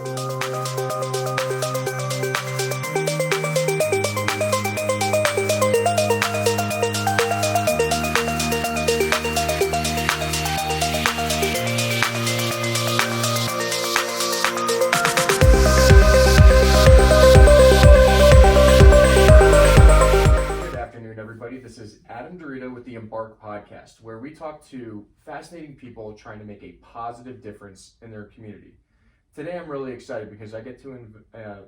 This is Adam Dorito with the Embark podcast, where we talk to fascinating people trying to make a positive difference in their community. Today I'm really excited because I get to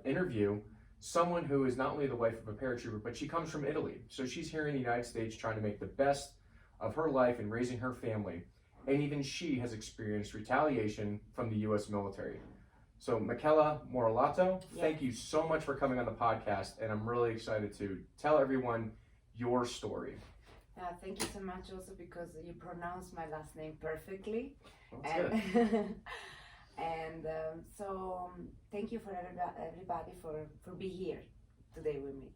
interview someone who is not only the wife of a paratrooper, but she comes from Italy. So she's here in the United States trying to make the best of her life and raising her family. And even she has experienced retaliation from the U.S. military. So Michela Morellato, Thank you so much for coming on the podcast. And I'm really excited to tell everyone your story. Thank you so much also because you pronounce my last name perfectly. That's good. So thank you for everybody for being here today with me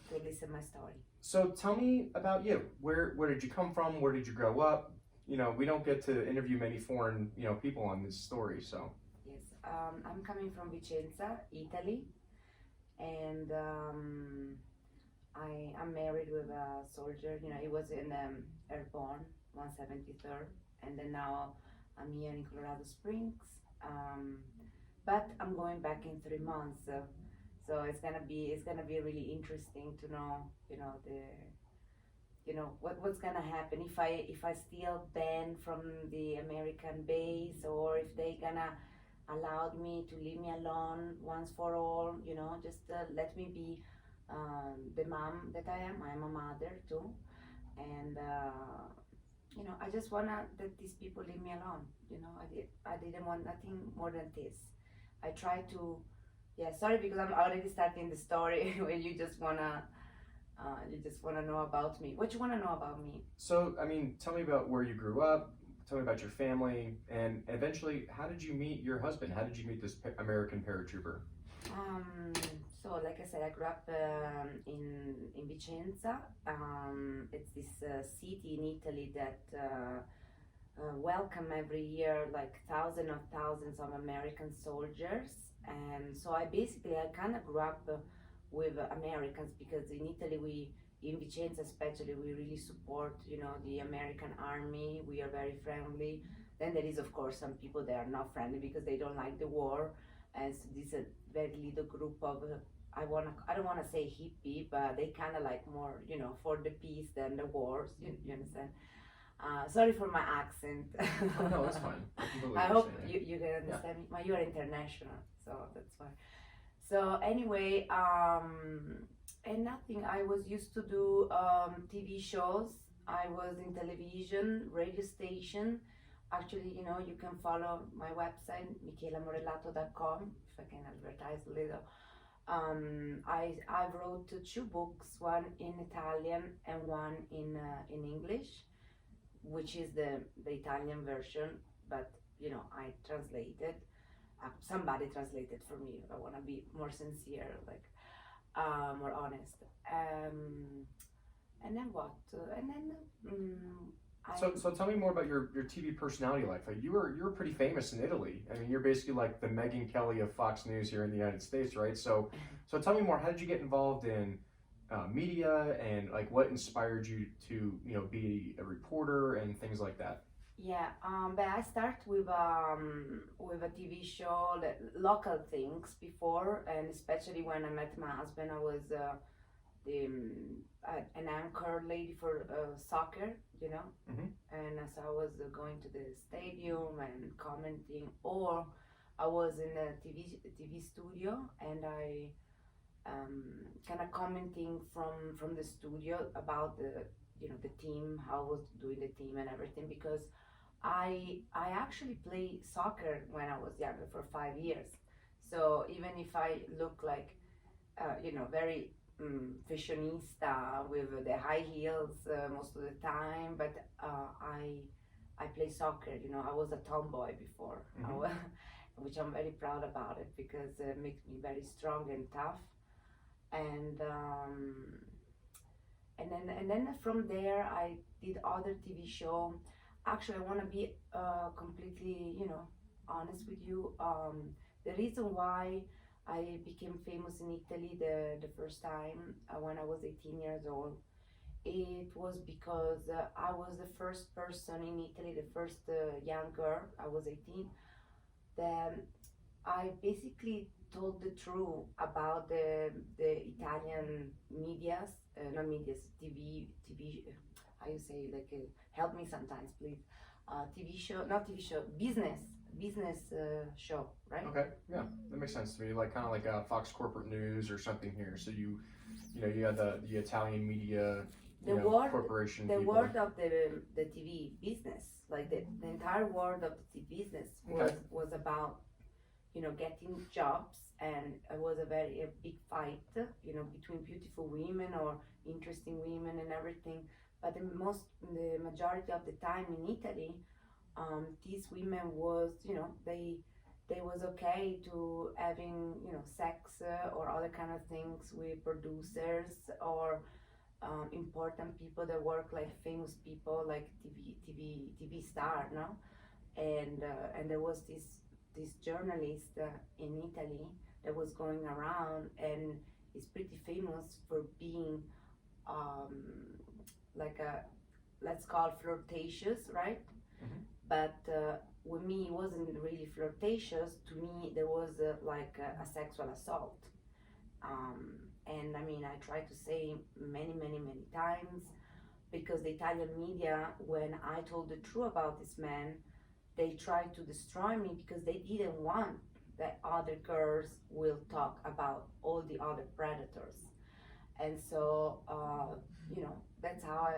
to listen my story. So tell me about you. Where did you come from? Where did you grow up? You know, we don't get to interview many foreign, people on this story, so. Yes, I'm coming from Vincenza, Italy, and I'm married with a soldier. He was in Airborne 173rd, and then now I'm here in Colorado Springs. But I'm going back in 3 months, so it's gonna be really interesting to know, what's gonna happen if I still ban from the American base, or if they gonna allow me to leave me alone once for all. Just let me be the mom that I am. I'm a mother too, and I just wanna that these people leave me alone. I didn't want nothing more than this. I tried to. Sorry because I'm already starting the story when you just wanna know about me. What you wanna know about me? So tell me about where you grew up. Tell me about your family, and eventually, how did you meet your husband? How did you meet this American paratrooper? So like I said, I grew up in Vicenza. It's this city in Italy that welcome every year like thousands of American soldiers. And so I kind of grew up with Americans, because in Italy in Vicenza especially, we really support the American army. We are very friendly. Then there is of course some people that are not friendly because they don't like the war. And so this is a very little group of, I don't want to say hippie, but they kind of like more, for the peace than the wars, you understand? Sorry for my accent. Oh, no, that's fine. I hope you can understand me. You are international, so that's fine. So anyway, and nothing, I was used to do TV shows. I was in television, radio station. Actually, you can follow my website, michelamorellato.com, if I can advertise a little. I wrote 2 books, one in Italian and one in English, which is the Italian version, but I translated. Somebody translated for me. I want to be more sincere, more honest. And then what? So tell me more about your TV personality life. Like you were pretty famous in Italy. You're basically like the Megyn Kelly of Fox News here in the United States, right? So tell me more. How did you get involved in media, and like what inspired you to be a reporter and things like that? Yeah, but I start with a TV show, local things before, and especially when I met my husband, I was an anchor lady for soccer, Mm-hmm. and so I was going to the stadium and commenting, or I was in a TV studio, and I kind of commenting from the studio about the team, how I was doing the team and everything, because I actually played soccer when I was younger for 5 years. So even if I look like very fashionista with the high heels most of the time, but I play soccer. I was a tomboy before, Mm-hmm. Which I'm very proud about it, because it makes me very strong and tough. And then from there I did other TV show. Actually, I want to be completely honest with you. the reason why I became famous in Italy the first time when I was 18 years old, it was because I was the first person in Italy, the first young girl, I was 18, that I basically told the truth about the Italian medias, not medias, TV, how you say, like, help me sometimes, please. TV show, not TV show, business show, right? Okay, yeah, that makes sense to me. Like kind of like a Fox Corporate News or something here. So you had the Italian media, corporation. The people. world of the TV business, like the entire world of the TV business was about, getting jobs, and it was a big fight, between beautiful women or interesting women and everything. But the majority of the time in Italy, these women was, they was okay to having, sex or other kind of things with producers or important people that work like famous people like TV star, no? And there was this journalist in Italy that was going around and is pretty famous for being like a, let's call it flirtatious, right? Mhm. But with me, it wasn't really flirtatious. To me, there was like a sexual assault. And I mean, I tried to say many times, because the Italian media, when I told the truth about this man, they tried to destroy me because they didn't want that other girls will talk about all the other predators. And so, that's how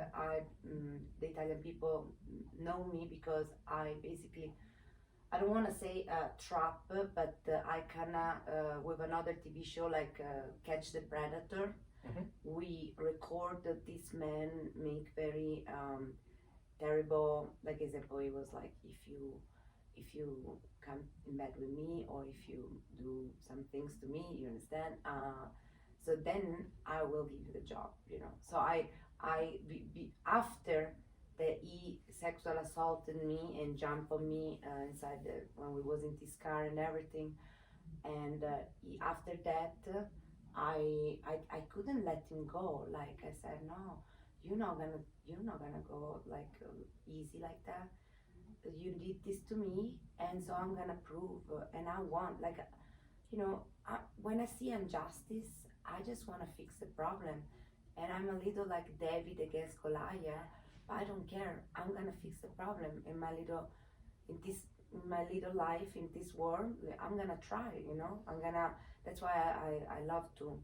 the Italian people know me, because I basically, I don't want to say trap, but I kinda with another TV show like Catch the Predator, Mhm. we record that this man make very terrible, like example, it was like, if you come in bed with me, or if you do some things to me, you understand? So then I will give you the job, So after that he sexual assaulted me and jumped on me inside when we was in this car and everything, and after that I couldn't let him go. Like I said, no, you're not gonna go like easy like that. You did this to me, and so I'm gonna prove, and I want, like, when I see injustice, I just want to fix the problem, and I'm a little like David against Goliath. But I don't care. I'm gonna fix the problem in my little life in this world. I'm gonna try. I'm gonna. That's why I love to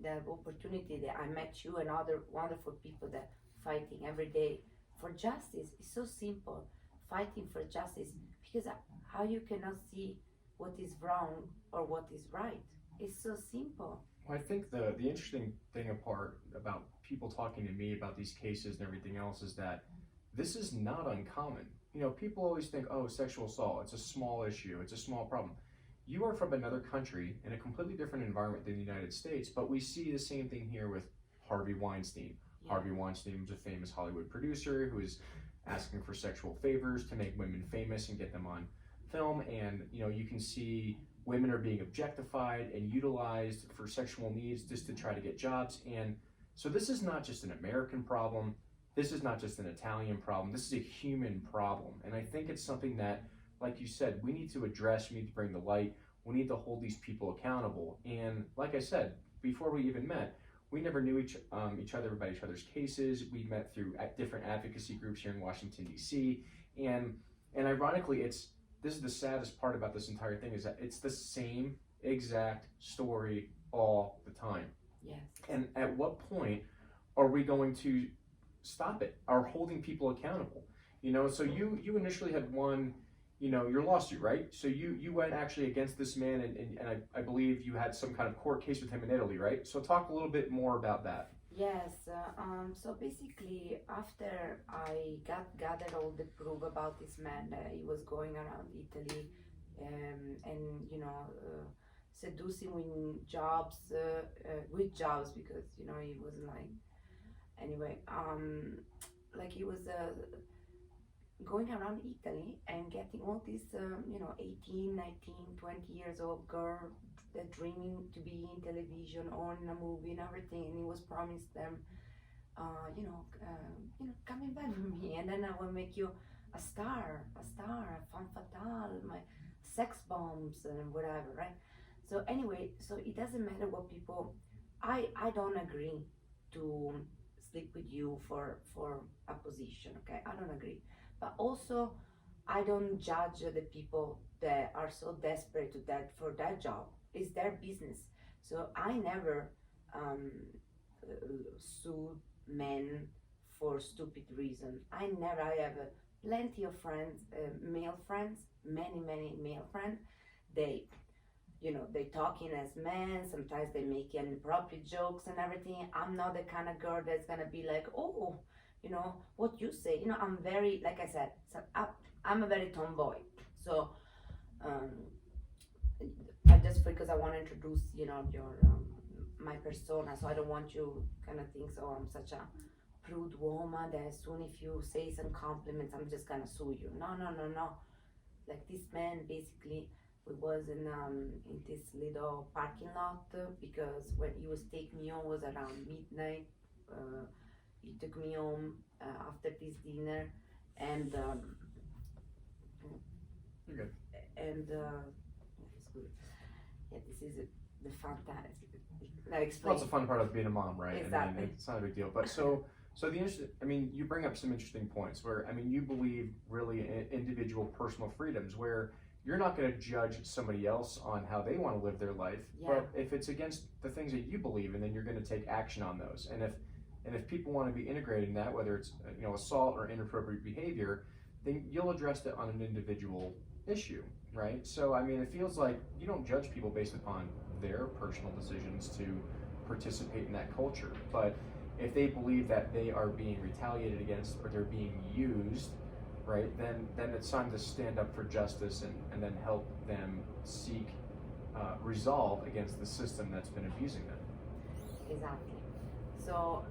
the opportunity that I met you and other wonderful people that fighting every day for justice. It's so simple, fighting for justice, because how you cannot see what is wrong or what is right? It's so simple. Well, I think the interesting thing about people talking to me about these cases and everything else is that this is not uncommon. People always think, oh, sexual assault, it's a small issue, it's a small problem. You are from another country in a completely different environment than the United States, but we see the same thing here with Harvey Weinstein. Yeah. Harvey Weinstein was a famous Hollywood producer who is asking for sexual favors to make women famous and get them on film, and you can see women are being objectified and utilized for sexual needs just to try to get jobs. And so this is not just an American problem, this is not just an Italian problem, this is a human problem. And I think it's something that, like you said, we need to address, we need to bring the light, we need to hold these people accountable. And like I said, before we even met, we never knew each other about each other's cases. We met through different advocacy groups here in Washington, D.C. And ironically, this is the saddest part about this entire thing, is that it's the same exact story all the time. Yes. And at what point are we going to stop it, or holding people accountable? So you initially had won, your lawsuit, right? So you went actually against this man, and I believe you had some kind of court case with him in Italy, right? So talk a little bit more about that. Yes. So basically, after I gathered all the proof about this man, he was going around Italy, and seducing with jobs, because he wasn't like, anyway, like he was going around Italy and getting all these, 18, 19, 20 years old girl that dreaming to be in television or in a movie and everything, and he was promised them, come and bed with me, and then I will make you a star, a femme fatale, my sex bombs and whatever, right? So anyway, so it doesn't matter what people. I don't agree to sleep with you for a position, okay? I don't agree, but also I don't judge the people that are so desperate to that for that job. It's their business. So I never sue men for stupid reason. I have plenty of friends, male friends, many male friends. They, they talking as men. Sometimes they make inappropriate jokes and everything. I'm not the kind of girl that's gonna be like, oh, what you say. I'm very, like I said, so I'm a very tomboy. So I just, because I want to introduce, your my persona. So I don't want you kind of think, oh, I'm such a prude woman that as soon if you say some compliments, I'm just gonna sue you. No. Like this man, basically, we was in this little parking lot because when he was taking me home was around midnight. He took me home after this dinner, and You're good. and it's good. Yeah, this is the fun time. Like Well, it's a fun part of being a mom, right? Exactly. I mean, it's not a big deal. But so the interesting, I mean, you bring up some interesting points where, I mean, you believe really in individual personal freedoms where you're not going to judge somebody else on how they want to live their life. Yeah. But if it's against the things that you believe in, then you're going to take action on those. And if people want to be integrating that, whether it's assault or inappropriate behavior, then you'll address it on an individual issue, right? So I mean, it feels like you don't judge people based upon their personal decisions to participate in that culture, but if they believe that they are being retaliated against or they're being used, right, then it's time to stand up for justice and then help them seek resolve against the system that's been abusing them. Exactly. So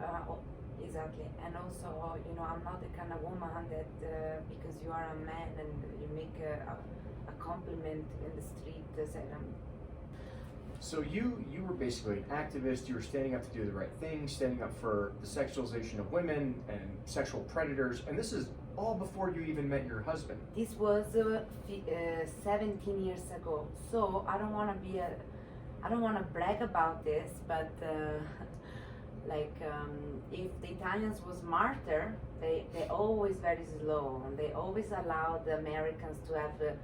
exactly, and also I'm not the kind of woman that because you are a man and you make a compliment in the street say So you were basically an activist. You were standing up to do the right thing, standing up for the sexualization of women and sexual predators, and this is all before you even met your husband. This was 17 years ago. So I don't want to brag about this, but if the Italians was smarter, they always very slow, and they always allowed the Americans to have a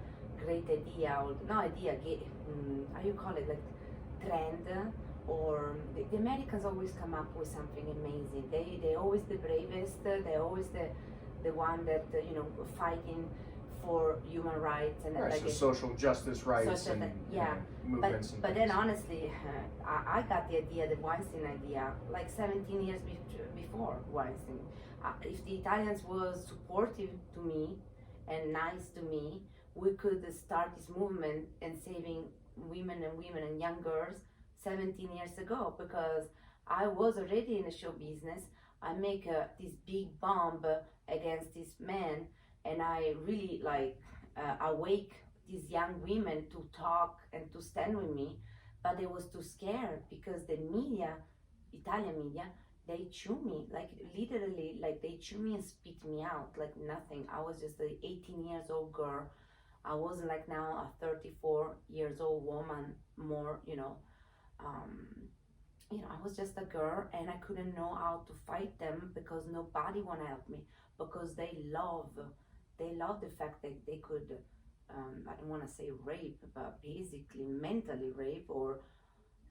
great idea, or no idea, how you call it, like trend, or the Americans always come up with something amazing. They always the bravest. They always the one that fighting for human rights and Right, so social justice rights and movements. But then honestly, I got the idea, the Weinstein idea, like 17 years before Weinstein. If the Italians was supportive to me and nice to me, we could start this movement and saving women and young girls 17 years ago, because I was already in the show business. I make this big bomb against this man, and I really awake these young women to talk and to stand with me, but they was too scared because the media, Italian media, they chew me, like literally, like they chew me and spit me out like nothing. I was just an 18 years old girl. I wasn't like now a 34 years old woman more, I was just a girl, and I couldn't know how to fight them because nobody want to help me, because they love the fact that they could, I don't want to say rape, but basically mentally rape or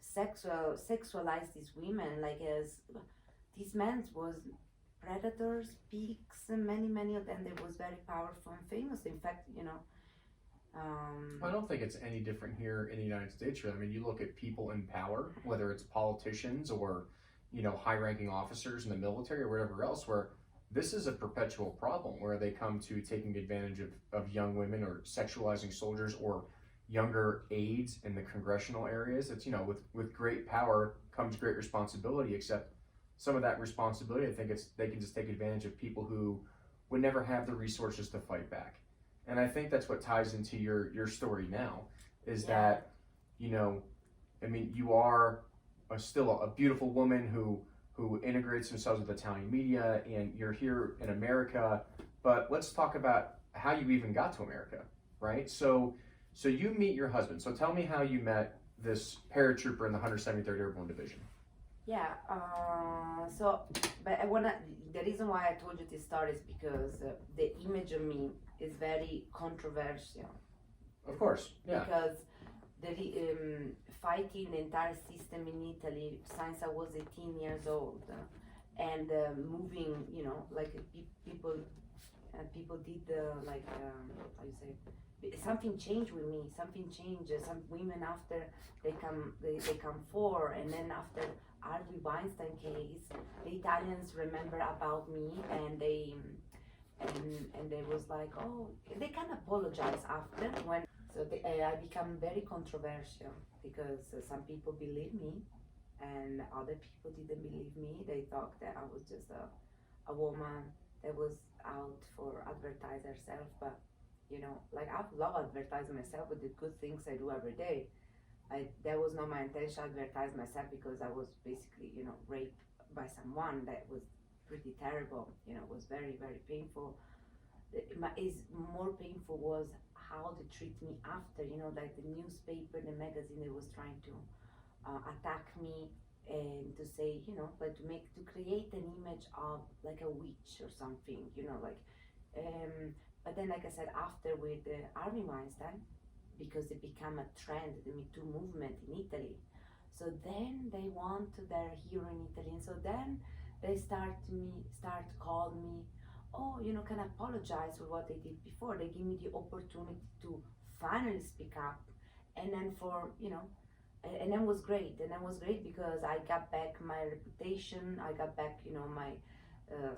sexualize these women, like as these men was predators, pigs, and many of them. They was very powerful and famous. In fact, I don't think it's any different here in the United States. I mean, you look at people in power, whether it's politicians or, high-ranking officers in the military or whatever else, where this is a perpetual problem where they come to taking advantage of young women or sexualizing soldiers or younger aides in the congressional areas. It's, with great power comes great responsibility, except some of that responsibility, I think they can just take advantage of people who would never have the resources to fight back. And I think that's what ties into your story now, is that, you know, I mean, you are still a beautiful woman who integrates themselves with Italian media, and you're here in America. But let's talk about how you even got to America, right? So you meet your husband. So tell me how you met this paratrooper in the 173rd Airborne Division. Yeah. But the reason why I told you this story is because the image of me is very controversial. Of course, yeah. Because fighting the entire system in Italy since I was 18 years old, and moving, you know, like people did how you say, something changed with me. Something changed. Some women after they come forward, and then after Harvey Weinstein case, the Italians remember about me, and they was like, oh, they can apologize after when. So I become very controversial because some people believe me, and other people didn't believe me. They thought that I was just a woman that was out for advertise herself. But you know, like I love advertising myself with the good things I do every day. That was not my intention to advertise myself because I was basically, you know, raped by someone that was pretty terrible. You know, it was very, very painful. More painful was how they treat me after, you know, like the newspaper, the magazine, they was trying to attack me and to say, you know, like to create an image of like a witch or something, you know, like, but then, like I said, after with Harvey Weinstein, because it became a trend, the Me Too movement in Italy. So then they want their hero in Italy, and so then they start call me, oh, you know, can I apologize for what they did before? They give me the opportunity to finally speak up, and then and then was great. And then was great because I got back my reputation. I got back, you know, my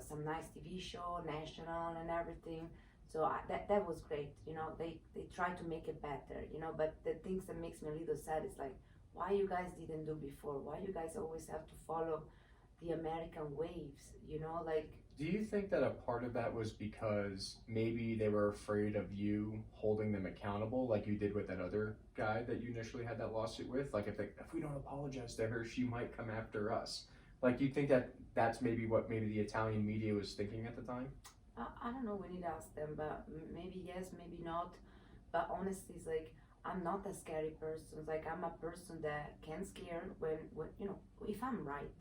some nice TV show, national and everything. So that was great. You know, they try to make it better. You know, but the things that makes me a little sad is like, why you guys didn't do before? Why you guys always have to follow the American waves? You know, like. Do you think that a part of that was because maybe they were afraid of you holding them accountable, like you did with that other guy that you initially had that lawsuit with? Like, if we don't apologize to her, she might come after us. Like, you think that that's maybe what maybe the Italian media was thinking at the time? I don't know. We need to ask them, but maybe yes, maybe not. But honestly, it's like I'm not a scary person. It's like I'm a person that can scare when you know, if I'm right,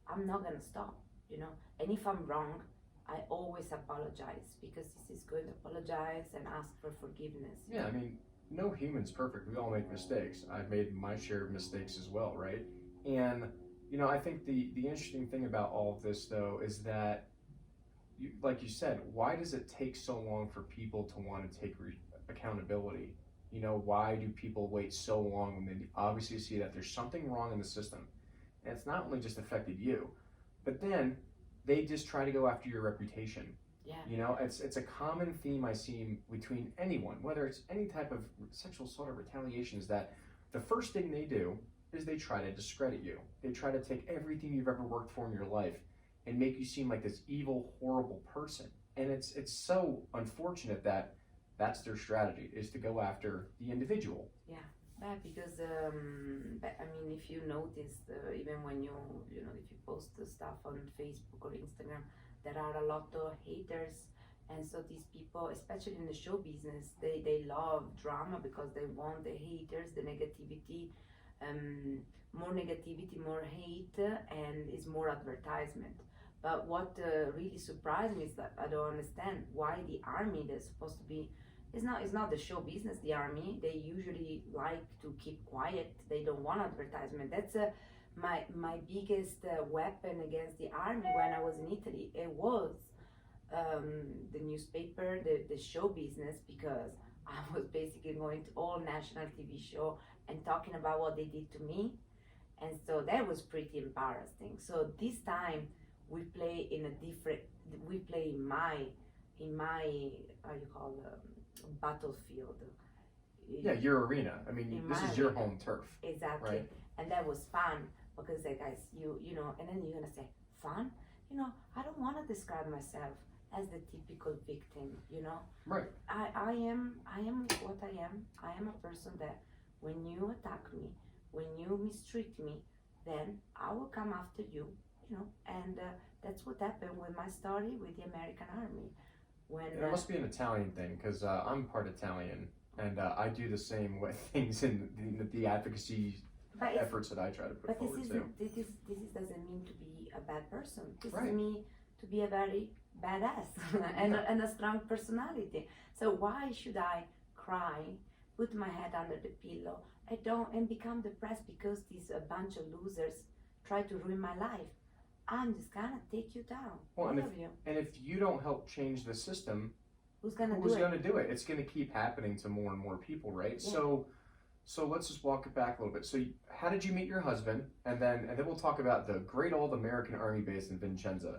I'm not gonna stop. You know, and if I'm wrong, I always apologize because this is good. Apologize and ask for forgiveness. Yeah, I mean, no human's perfect. We all make mistakes. I've made my share of mistakes as well, right? And you know, I think the interesting thing about all of this though is that, like you said, why does it take so long for people to want to take accountability? You know, why do people wait so long when they obviously see that there's something wrong in the system, and it's not only just affected you, but then they just try to go after your reputation. Yeah. You know, it's a common theme I see between anyone, whether it's any type of sexual assault or retaliation, is that the first thing they do is they try to discredit you. They try to take everything you've ever worked for in your life and make you seem like this evil, horrible person. And it's so unfortunate that that's their strategy, is to go after the individual. Yeah. Yeah, because I mean, if you notice, even when you know, if you post the stuff on Facebook or Instagram, there are a lot of haters, and so these people, especially in the show business, they love drama because they want the haters, the negativity, more negativity, more hate, and is more advertisement. But what really surprised me is that I don't understand why the army that's supposed to be. It's not the show business, the army. They usually like to keep quiet. They don't want advertisement. That's my biggest weapon against the army when I was in Italy. It was the newspaper, the show business, because I was basically going to all national TV show and talking about what they did to me. And so that was pretty embarrassing. So this time we play in my how you call battlefield. Yeah, your arena. I mean, this is your home turf. Exactly. Right? And that was fun because, like, guys, you know, and then you're gonna say, fun? You know, I don't want to describe myself as the typical victim, you know. Right. I am what I am. I am a person that when you attack me, when you mistreat me, then I will come after you, you know. And that's what happened with my story with the American Army. When It must be an Italian thing, because I'm part Italian, and I do the same with things in the advocacy efforts that I try to put forward too. This doesn't mean to be a bad person. This Right. is me to be a very badass and a strong personality. So why should I cry, put my head under the pillow, and become depressed because these a bunch of losers try to ruin my life? I'm just gonna take you down. Well, all of you. And if you don't help change the system, Who's gonna do it? It's gonna keep happening to more and more people, right? Yeah. So let's just walk it back a little bit. So how did you meet your husband? And then we'll talk about the great old American Army base in Vincenza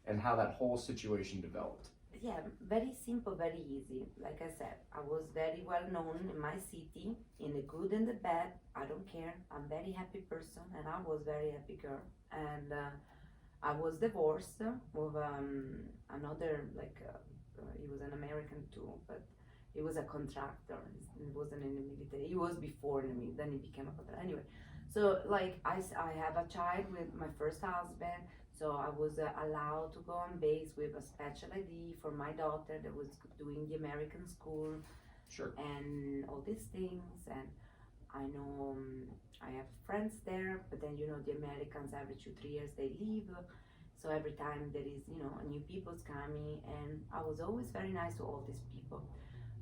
and how that whole situation developed. Yeah, very simple, very easy. Like I said, I was very well known in my city, in the good and the bad. I don't care. I'm a very happy person, and I was very happy girl. And I was divorced with another, he was an American too, but he was a contractor. He wasn't in the military. He was before in the military, then he became a contractor. Anyway, so I have a child with my first husband, so I was allowed to go on base with a special ID for my daughter that was doing the American school. Sure. And all these things, and I know I have friends there, but then the Americans every 2-3 years they leave. So every time there is, a new people's coming, and I was always very nice to all these people.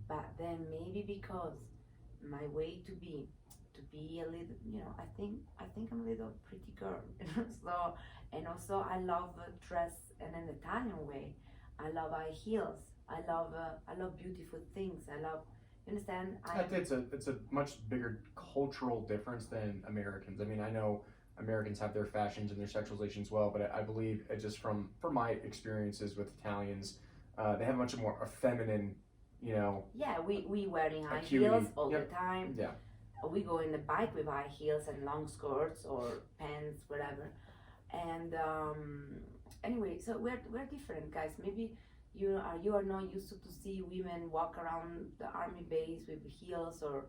But then maybe because my way to be a little, I think I'm a little pretty girl. So, and also I love dress in an Italian way. I love high heels. I love beautiful things. I love, you understand? It's a much bigger cultural difference than Americans. I mean, I know Americans have their fashions and their sexualization as well, but I believe it just from my experiences with Italians, they have much more a feminine, Yeah, we wearing high acuity. heels all Yep. the time. Yeah. We go in the bike with high heels and long skirts or pants, whatever. And anyway, so we're different, guys. Maybe you are not used to see women walk around the army base with heels or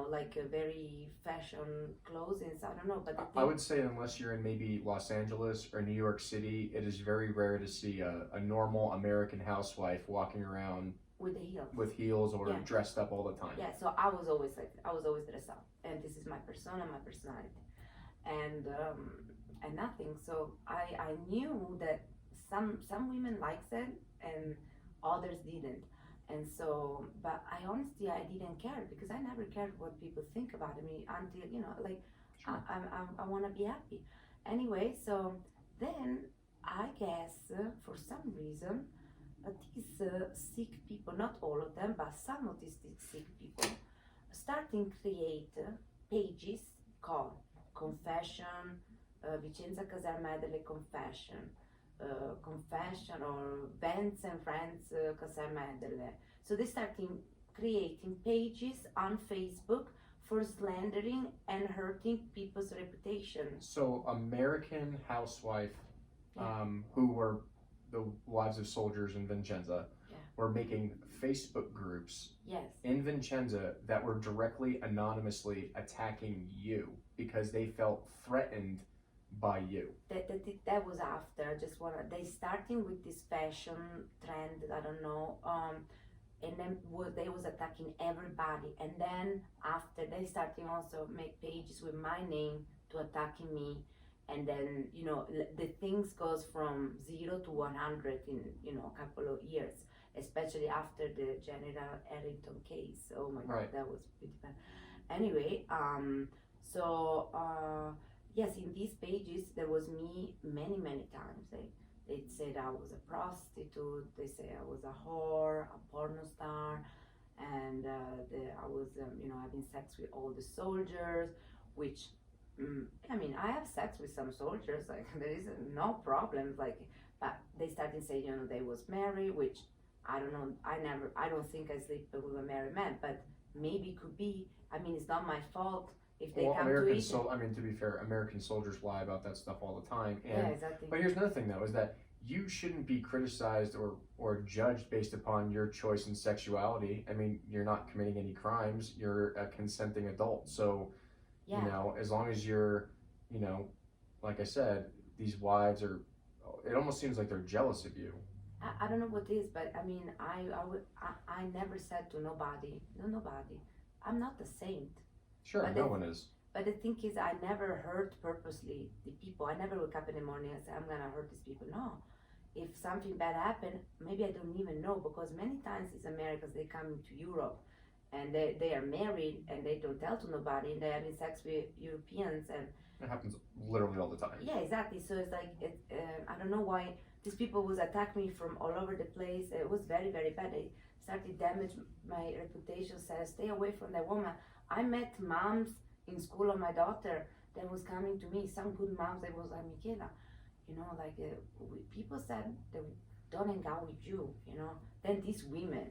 like a very fashion clothing. I don't know, but I would say unless you're in maybe Los Angeles or New York City, it is very rare to see a normal American housewife walking around with heels or dressed up all the time. Yeah, so I was always dressed up, and this is my persona, my personality, and nothing. So I knew that some women liked it and others didn't. And so, but I honestly, I didn't care because I never cared what people think about me until, Sure. I want to be happy. Anyway, so then I guess for some reason, these sick people, not all of them, but some of these sick people, starting create pages called Confession, Vincenza Casermedele Confession, Confession or Vents and Friends Casermedele. So they started creating pages on Facebook for slandering and hurting people's reputation. So American housewife, who were the wives of soldiers in Vincenza, were making Facebook groups in Vincenza that were directly anonymously attacking you because they felt threatened by you. That was after. They starting with this fashion trend. I don't know. And then they was attacking everybody. And then after they starting also make pages with my name to attacking me. And then the things goes from 0 to 100 in a couple of years. Especially after the General Harrington case. Oh my God, that was pretty bad. Anyway, yes, in these pages there was me many times. They said I was a prostitute. They say I was a whore, a porno star, and I was having sex with all the soldiers. Which I mean, I have sex with some soldiers. Like there is no problem. But they started saying they was married, which I don't know. I don't think I sleep with a married man, but maybe it could be. I mean, it's not my fault if they come to it. I mean, to be fair, American soldiers lie about that stuff all the time. And, yeah, exactly. But here's another thing, though, is that you shouldn't be criticized or judged based upon your choice in sexuality. I mean, you're not committing any crimes. You're a consenting adult. So, Yeah. you know, as long as you're, you know, like I said, these wives are, it almost seems like they're jealous of you. I don't know what it is, but I mean, I never said to nobody, no, nobody, I'm not a saint. Sure, But no it- one is. But the thing is, I never hurt purposely the people. I never wake up in the morning and say, I'm gonna hurt these people. No. If something bad happened, maybe I don't even know, because many times these Americans, they come to Europe and they are married and they don't tell to nobody, and they're having sex with Europeans, and It happens literally all the time. yeah, exactly. So it's like, I don't know why these people was attack me from all over the place. It was very, very bad. They started damage my reputation, said, stay away from that woman. I met moms in school of my daughter that was coming to me, some good moms that was like, Michela, you know, like people said they don't hang out with you, you know. Then these women,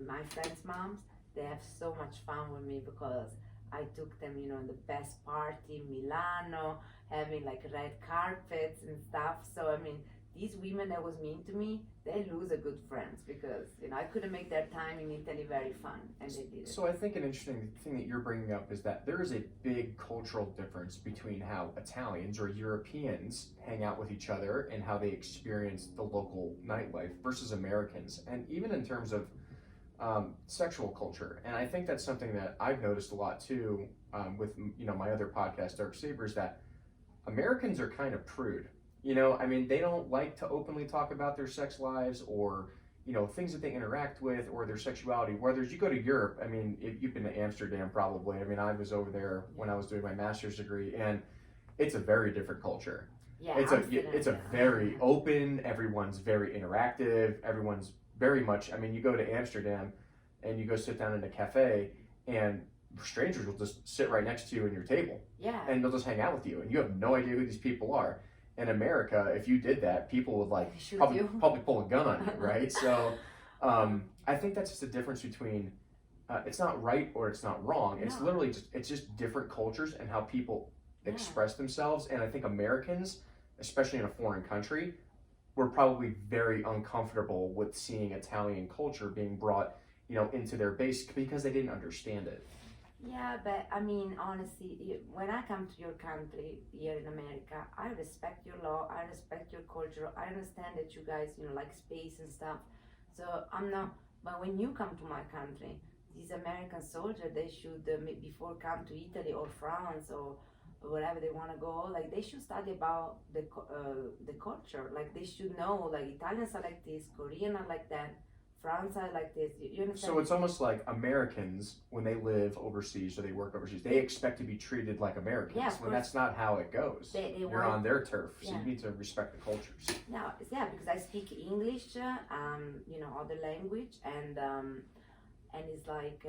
my friends' moms, they have so much fun with me because I took them, you know, in the best party, Milano, having like red carpets and stuff. So I mean, these women that was mean to me, they lose a good friends because, you know, I couldn't make their time in Italy very fun, and they did it. So I think an interesting thing that you're bringing up is that there is a big cultural difference between how Italians or Europeans hang out with each other and how they experience the local nightlife versus Americans, and even in terms of sexual culture. And I think that's something that I've noticed a lot too, with, you know, my other podcast, Dark Sabers, that Americans are kind of prude. You know, I mean, they don't like to openly talk about their sex lives or, you know, things that they interact with or their sexuality. Whereas you go to Europe, I mean, you've been to Amsterdam probably. I mean, I was over there when I was doing my master's degree, and it's a very different culture. Yeah, It's a very open, everyone's very interactive, everyone's very much, I mean, you go to Amsterdam and you go sit down in a cafe and strangers will just sit right next to you in your table. Yeah. And they'll just hang out with you and you have no idea who these people are. In America, if you did that, people would like probably pull a gun on you, right? So I think that's just a difference between it's not right or it's not wrong. It's literally just different cultures and how people express themselves. And I think Americans, especially in a foreign country, were probably very uncomfortable with seeing Italian culture being brought, you know, into their base because they didn't understand it. Yeah, but I mean, honestly, when I come to your country here in America, I respect your law, I respect your culture, I understand that you guys, you know, like space and stuff. So I'm not, but when you come to my country, these American soldiers, they should, before come to Italy or France or wherever they want to go, like they should study about the culture. Like they should know, like Italians are like this, Korean are like that, France are like this. You understand? So it's almost like Americans, when they live overseas or they work overseas, they expect to be treated like Americans. Yeah, when that's not how it goes. You're on their turf, so you need to respect the cultures. No, yeah, because I speak English, you know, other language, and it's like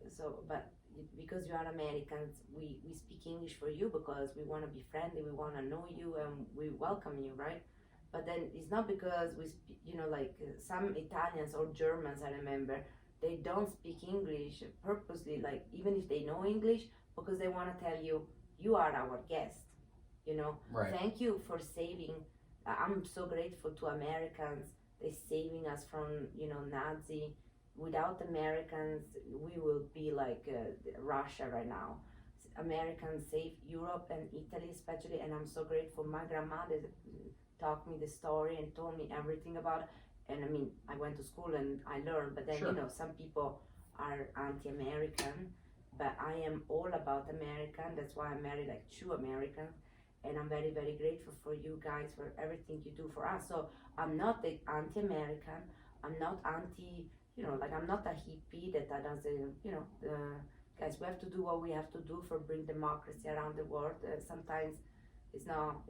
so. But because you are Americans, we speak English for you because we want to be friendly, we want to know you, and we welcome you, right? But then it's not because you know, like some Italians or Germans, I remember, they don't speak English purposely, like even if they know English, because they want to tell you, you are our guest, you know. Right. Thank you for saving. I'm so grateful to Americans. They're saving us from, you know, Nazi. Without Americans, we will be like Russia right now. Americans saved Europe and Italy especially, and I'm so grateful. My grandmother taught me the story and told me everything about it. And I mean, I went to school and I learned, but then, you know, some people are anti-American, but I am all about American. That's why I married like two Americans. And I'm very, very grateful for you guys, for everything you do for us. So I'm not the anti-American. I'm not anti, you know, like I'm not a hippie that doesn't, you know, guys, we have to do what we have to do for bring democracy around the world. Sometimes it's not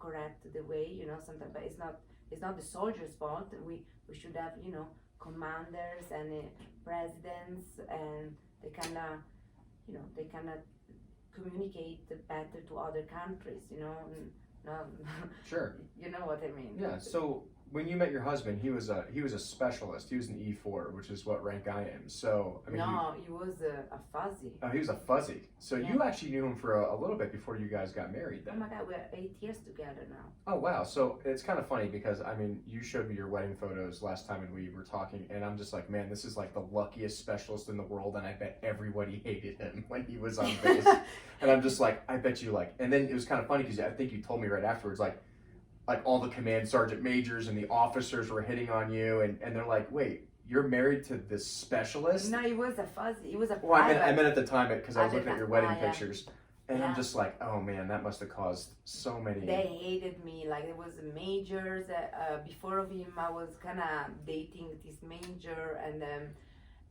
correct the way, you know, sometimes, but it's not the soldiers' fault. We should have, you know, commanders and presidents, and they kinda, you know, they kinda communicate better to other countries, you know. No, Sure. You know what I mean? Yeah. So when you met your husband, he was a specialist. He was an E4, which is what rank I am. So I mean, no, he was a fuzzy. oh, he was a fuzzy. So Yeah. you actually knew him for a little bit before you guys got married. Oh Then. my God, we're 8 years together now. Oh wow. So it's kind of funny because I mean, you showed me your wedding photos last time and we were talking, and I'm just like, man, this is like the luckiest specialist in the world, and I bet everybody hated him when he was on base. And I'm just like, I bet you like. And then it was kind of funny because I think you told me right afterwards, like all the command sergeant majors and the officers were hitting on you, and they're like, wait, you're married to this specialist? No, he was a fuzzy. He was a Well, private. I meant at the time because I was At the looking at your time, wedding yeah. pictures, and I'm Yeah. just like, oh man, that must have caused so many. They hated me. Like it was majors. Before of him, I was kind of dating this major,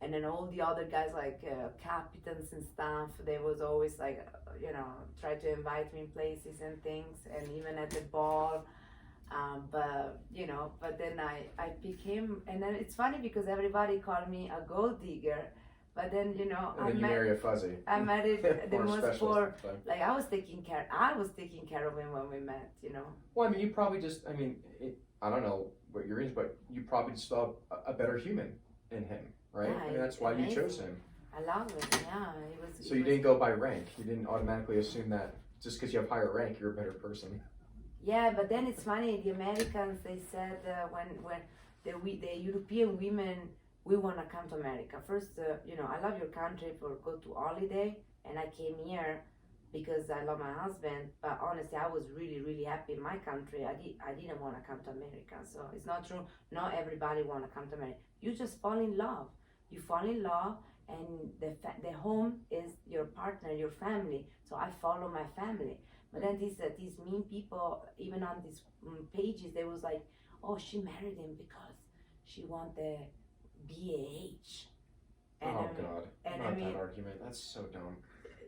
and then all the other guys like captains and stuff. They was always like, try to invite me in places and things, and even at the ball. But then I became, and then it's funny because everybody called me a gold digger, but then and then you marry a fuzzy. I married the Or a most specialist poor. at the time. Like I was taking care of him when we met. Well, I mean, you probably just, I mean, I don't know what your is, but you probably just saw a better human in him, right? Yeah, I mean, that's why you chose him. I love it. Yeah, it was. So you didn't go by rank. You didn't automatically assume that just because you have higher rank, you're a better person. Yeah, but then it's funny. The Americans, they said when the European women, we want to come to America first. I love your country for go to holiday, and I came here because I love my husband. But honestly, I was really really happy in my country. I didn't want to come to America. So it's not true. Not everybody want to come to America. You just fall in love. You fall in love, and the home is your partner, your family. So I follow my family. But then these mean people, even on these pages, they was like, oh, she married him because she want the BAH. And Oh God, and not I mean, that argument. That's so dumb.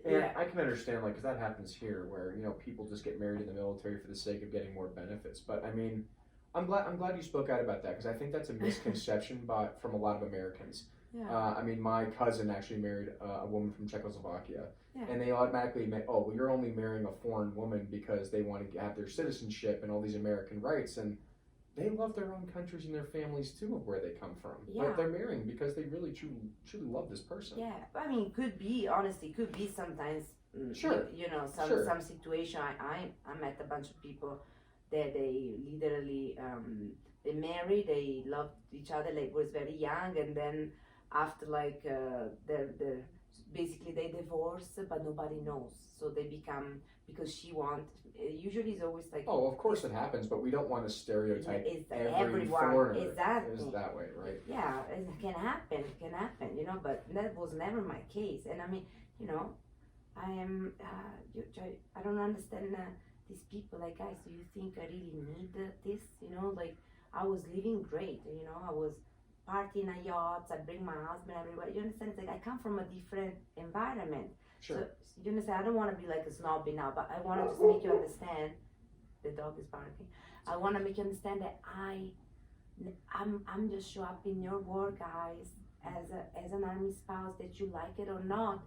And Yeah. I can understand, like, because that happens here, where people just get married in the military for the sake of getting more benefits. But I mean, I'm glad you spoke out about that because I think that's a misconception from a lot of Americans. yeah, I mean, my cousin actually married a woman from Czechoslovakia, Yeah. and they automatically meant, oh, well, you're only marrying a foreign woman because they want to have their citizenship and all these American rights, and they love their own countries and their families too of where they come from. Yeah. But they're marrying because they really truly love this person. yeah. I mean, could be honestly, could be sometimes. Sure. Sure. Some situation. I met a bunch of people that they literally they married, they loved each other, like was very young, and then after like the basically they divorce, but nobody knows, so they become because she want. Usually it's always like Oh, of course it happens, but we don't want to stereotype it's every everyone foreigner exactly. is that way, right? Yeah, it can happen, but that was never my case. And I mean, I am, I don't understand these people, like, guys, do you think I really need this? Like, I was living great, I was partying on yachts, I bring my husband everywhere, you understand? It's like, I come from a different environment. Sure. So, you understand, I don't want to be like a snobby now, but I want to just make you understand, the dog is barking, I want to make you understand that I'm just show up in your work, guys, as an army spouse, that you like it or not.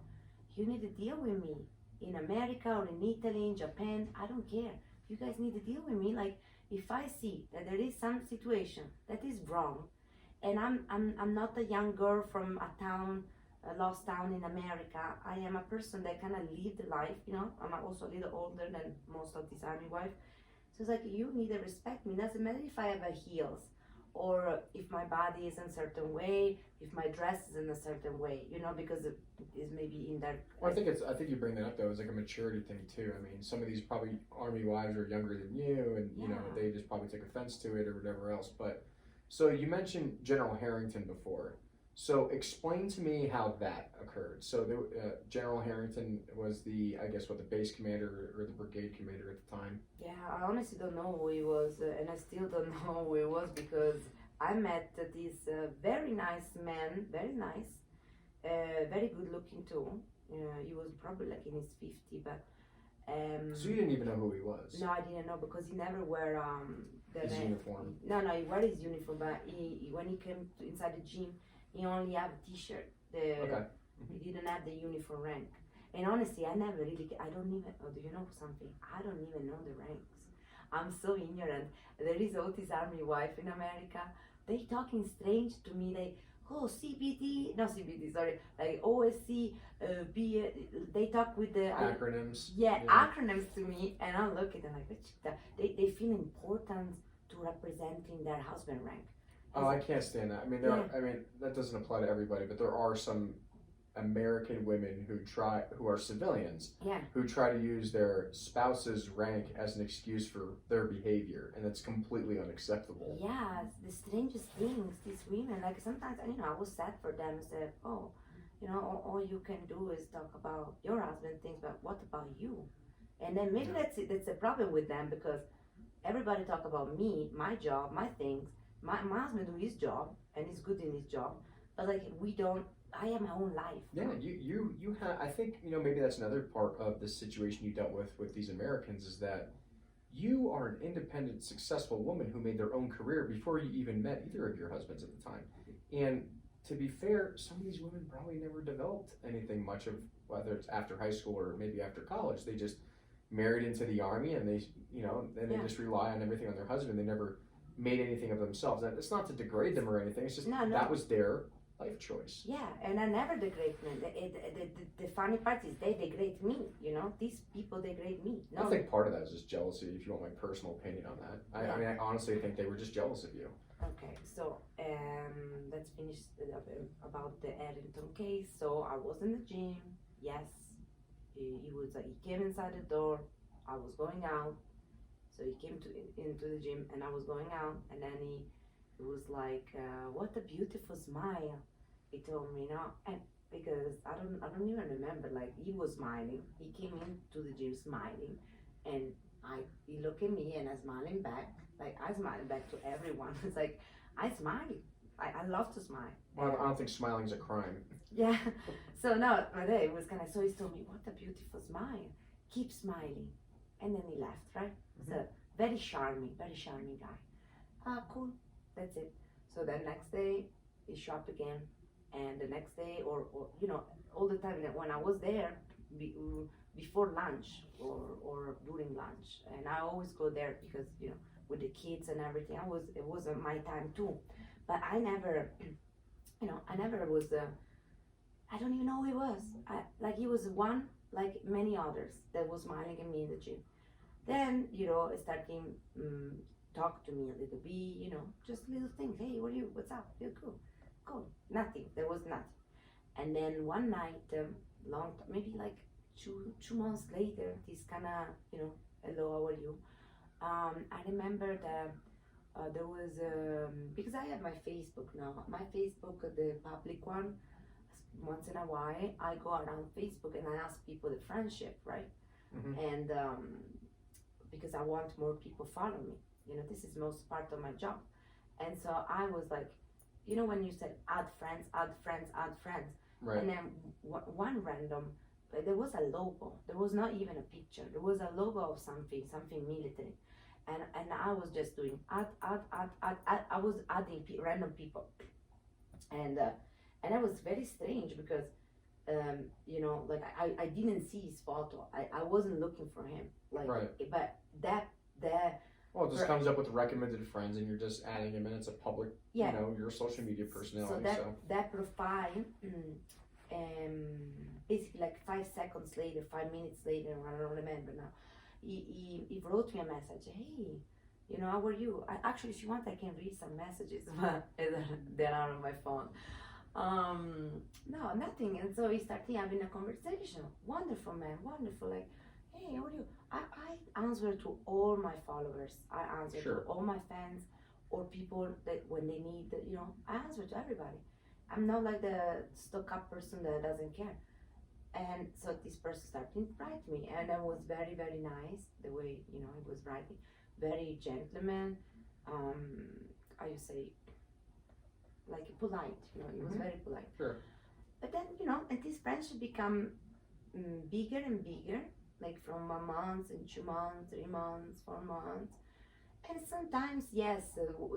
You need to deal with me in America or in Italy, in Japan. I don't care. You guys need to deal with me. Like, if I see that there is some situation that is wrong, and I'm not a young girl from a lost town in America. I am a person that kind of lived life. I'm also a little older than most of these army wives. So it's like, you need to respect me. Doesn't matter if I have heels, or if my body is in a certain way, if my dress is in a certain way, because it is maybe in that. Well, I think you bring that up though as like a maturity thing too. I mean, some of these probably army wives are younger than you, and they just probably take offense to it or whatever else. But so you mentioned General Harrington before. So explain to me how that occurred. So General Harrington was the base commander or the brigade commander at the time. Yeah, I honestly don't know who he was, and I still don't know who he was because I met this very nice man, very nice, very good looking too. He was probably like in his 50, but. So you didn't even know who he was? No, I didn't know because he never wear his uniform. No, he wore his uniform, but when he came inside the gym, he only have a T-shirt. Okay. He didn't have the uniform rank. And honestly, I never really. I don't even. Oh, do you know something? I don't even know the ranks. I'm so ignorant. There is all this army wife in America. They talking strange to me, like, oh, CBD, no CBD, sorry, like OSC, they talk with the Acronyms. acronyms to me, and I look at them like, they feel important to representing their husband rank. Oh, I can't stand that. I mean, that doesn't apply to everybody, but there are some American women who are civilians, who try to use their spouse's rank as an excuse for their behavior, and it's completely unacceptable. Yeah, the strangest things, these women, like sometimes, I was sad for them, said, oh, all you can do is talk about your husband things, but what about you? And then maybe that's a problem with them, because everybody talk about me, my job, my things, my husband do his job, and he's good in his job, but like I have my own life. Yeah, you have. I think maybe that's another part of the situation you dealt with these Americans, is that you are an independent, successful woman who made their own career before you even met either of your husbands at the time. And to be fair, some of these women probably never developed anything much of, whether it's after high school or maybe after college. They just married into the army, and they they just rely on everything on their husband. They never made anything of themselves. And it's not to degrade them or anything. It's just that was their life choice. Yeah, and I never degrade them. The funny part is they degrade me. These people degrade me. No. I think part of that is just jealousy. If you want my personal opinion on that, I mean, I honestly think they were just jealous of you. Okay, so let's finish about the Harrington case. So I was in the gym. Yes, he came inside the door. I was going out. So he came into the gym, and I was going out, and then he was like, what a beautiful smile, he told me, and because I don't even remember, like, he was smiling, he came into the gym smiling, and he looked at me, and I smiling back, like, I smiled back to everyone. It's like, I smile, I love to smile. Well, I don't think smiling's a crime. Yeah, so no, my day was kind of, so he told me, what a beautiful smile, keep smiling, and then he left, right? Mm-hmm. So, very charming guy. Cool. That's it. So then next day he showed up again, and the next day or all the time when I was there before lunch or during lunch, and I always go there because with the kids and everything, it was my time too, but I never was I don't even know who he was. He was one like many others that was smiling at me in the gym. Then starting talk to me a little bit, just little things. Hey, what's up? Feel cool. Nothing. There was nothing. And then one night, maybe like two months later, this kind of, hello, how are you? I remember that there was, because I have my Facebook now. My Facebook, the public one, once in a while, I go around Facebook and I ask people the friendship, right? Mm-hmm. And because I want more people follow me. This is most part of my job. And so I was like, when you said add friends, right. And then one random, there was a logo. There was not even a picture. There was a logo of something military. And I was just doing add. I was adding random people. And it was very strange because, I didn't see his photo. I wasn't looking for him. Right. But well, it just comes up with recommended friends, and you're just adding them, and it's a public, your social media personality. So that profile, basically like 5 minutes later, I don't remember now, he wrote me a message. Hey, how are you? Actually, if you want, I can read some messages, but they're out on my phone. No, nothing. And so we started having a conversation. Wonderful, man, wonderful. Like, hey, how are you? I answer to all my followers. I answer to all my fans or people that when they need, I answer to everybody. I'm not like the stuck up person that doesn't care. And so this person started to write me, and it was very, very nice the way, it was writing. Very gentleman, how you say, like polite, it was very polite. Sure. But then, and this friendship become bigger and bigger, like from 1 month and 2 months, 3 months, 4 months. And sometimes, yes,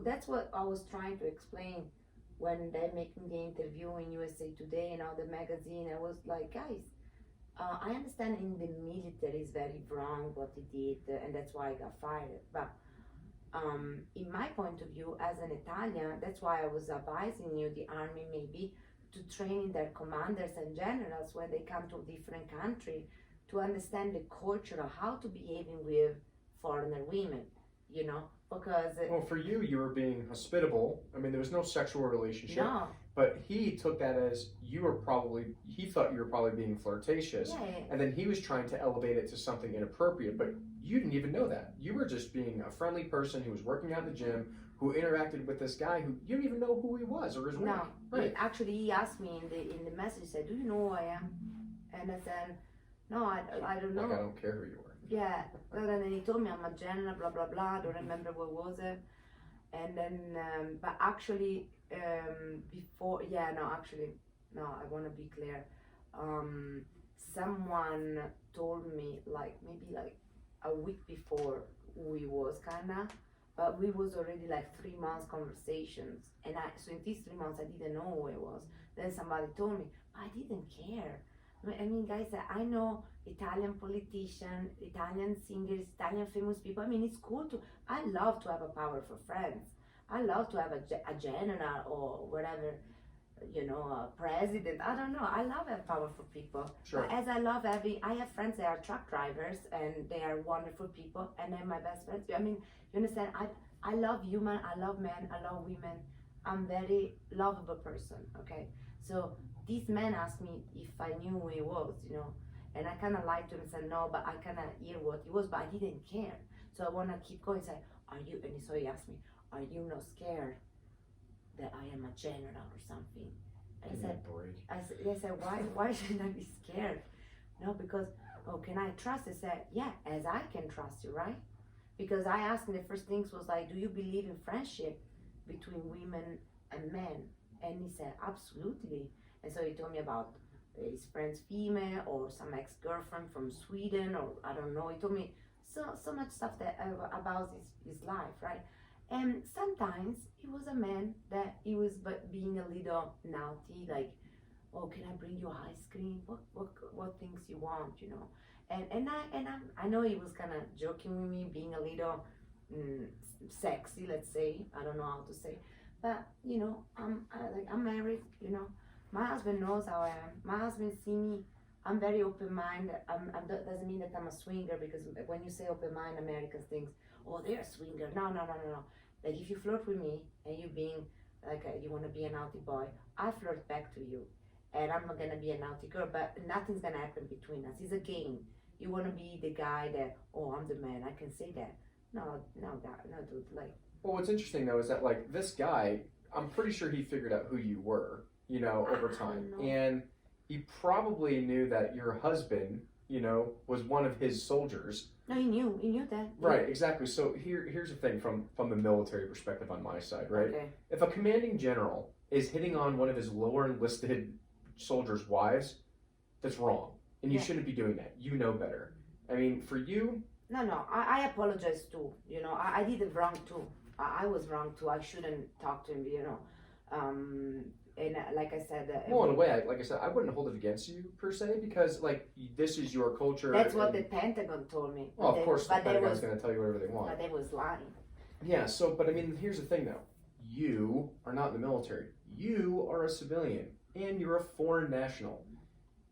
that's what I was trying to explain when they're making the interview in USA Today and all the magazine. I was like, guys, I understand in the military is very wrong what he did, and that's why I got fired. But in my point of view, as an Italian, that's why I was advising you, the army maybe, to train their commanders and generals when they come to a different country to understand the culture of how to behaving with foreigner women, you know, because Well, for you, you were being hospitable. I mean, there was no sexual relationship. no, But he took that as he thought you were probably being flirtatious. yeah, And then he was trying to elevate it to something inappropriate. But you didn't even know that. You were just being a friendly person who was working out in the gym, who interacted with this guy who you didn't even know who he was or his rank. no. Right. Actually, he asked me in the message, he said, "Do you know who I am?" And I said, "No, I don't know." Like, I don't care who you were. Yeah, well, and then he told me I'm a general, blah blah blah. I don't remember what was it. And then, but actually, before, yeah, no, actually, no, I want to be clear. Someone told me maybe a week before who he was, kinda, but we was already 3 months conversations, and so in these 3 months I didn't know who it was. Then somebody told me, but I didn't care. I mean, guys, I know Italian politicians, Italian singers, Italian famous people. I mean, it's cool I love to have a powerful friends. I love to have a general or whatever, a president. I don't know. I love having powerful people. Sure. But as I have friends that are truck drivers and they are wonderful people, and they're my best friends. I mean, you understand? I love human. I love men. I love women. I'm very lovable person. Okay, so this man asked me if I knew who he was, and I kind of lied to him and said no, but I kind of hear what he was, but I didn't care. So I want to keep going. Say, are you? And so he asked me, are you not scared that I am a general or something? And I said, why shouldn't I be scared? No, because, can I trust? I said, yeah, as I can trust you, right? Because I asked him, the first things was do you believe in friendship between women and men? And he said, absolutely. And so he told me about his friend's female or some ex-girlfriend from Sweden, or I don't know. He told me so much stuff about his life, right? And sometimes he was a man that he was being a little naughty, can I bring you ice cream? What things you want, And I know he was kind of joking with me, being a little sexy, let's say. I don't know how to say, but I'm married, My husband knows how I am. My husband see me. I'm very open-minded. That doesn't mean that I'm a swinger, because when you say open-minded, Americans think, oh, they're a swinger. No. If you flirt with me and you being you want to be a naughty boy, I flirt back to you, and I'm not gonna be a naughty girl. But nothing's gonna happen between us. It's a game. You want to be the guy that, I'm the man. I can say that. No, dude. Well, what's interesting though is that this guy, I'm pretty sure he figured out who you were, over time, and he probably knew that your husband, was one of his soldiers. No, he knew that. Right, exactly. So here's the thing from the military perspective on my side, right? Okay. If a commanding general is hitting on one of his lower enlisted soldiers' wives, that's wrong, and you shouldn't be doing that. You know better. I mean, for you. No, I apologize too. I did it wrong too. I was wrong too. I shouldn't talk to him. And like I said, well, in a way, like I said, I wouldn't hold it against you per se, because this is your culture. That's what the Pentagon told me. Well, of course, the Pentagon's going to tell you whatever they want. But they was lying. Yeah. So, but I mean, here's the thing, though. You are not in the military. You are a civilian, and you're a foreign national.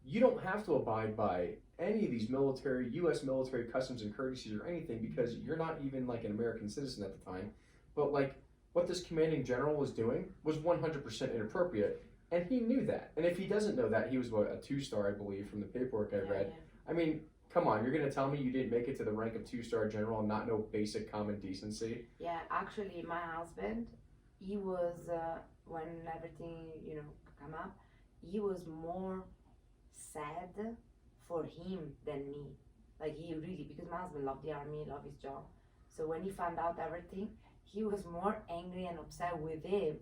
You don't have to abide by any of these U.S. military customs and courtesies or anything, because you're not even an American citizen at the time. But what this commanding general was doing was 100% inappropriate, and he knew that. And if he doesn't know that, he was a 2-star, I believe, from the paperwork I read. Yeah. I mean, come on, you're going to tell me you didn't make it to the rank of 2-star general and not know basic common decency? Yeah, actually, my husband, he was, when everything, come up, he was more sad for him than me. He really, because my husband loved the army, loved his job. So when he found out everything, he was more angry and upset with him,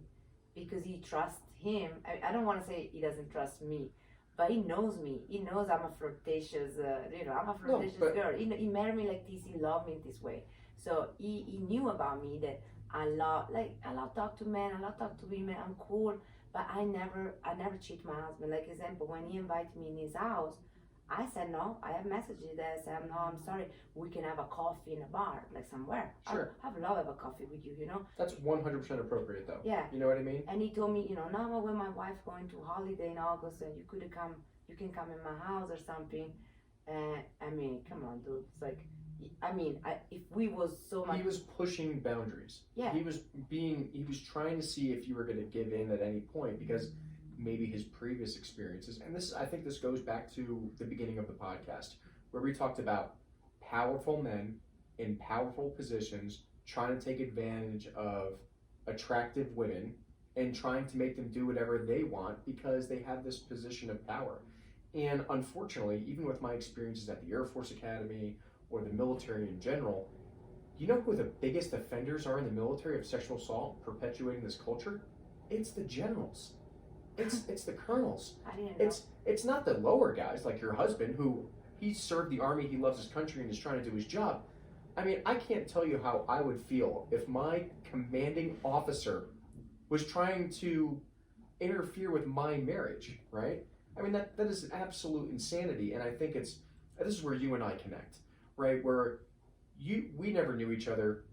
because he trusts him. I don't want to say he doesn't trust me, but he knows me. He knows I'm a flirtatious, I'm a flirtatious girl. He married me like this. He loved me this way. So he knew about me that I love talk to men. I love talk to women. I'm cool, but I never cheat my husband. Example, when he invited me in his house, I said no. I have messages that say, no, I'm sorry. We can have a coffee in a bar, like somewhere. Sure. I would love to have a coffee with you, you know. That's 100% appropriate, though. Yeah. You know what I mean? And he told me, you know, now when my wife going to holiday in August, you could come. You can come in my house or something. I mean, come on, dude. It's like, I mean, if we was so much. He was pushing boundaries. Yeah. He was trying to see if you were going to give in at any point, because maybe his previous experiences, and I think this goes back to the beginning of the podcast, where we talked about powerful men in powerful positions trying to take advantage of attractive women and trying to make them do whatever they want because they have this position of power. And unfortunately, even with my experiences at the Air Force Academy or the military in general, you know who the biggest offenders are in the military of sexual assault perpetuating this culture? It's the generals. It's the colonels. I didn't know. It's not the lower guys like your husband, who he served the army, he loves his country, and is trying to do his job. I mean, I can't tell you how I would feel if my commanding officer was trying to interfere with my marriage, right? I mean, that is absolute insanity, and I think this is where you and I connect, right? Where we never knew each other,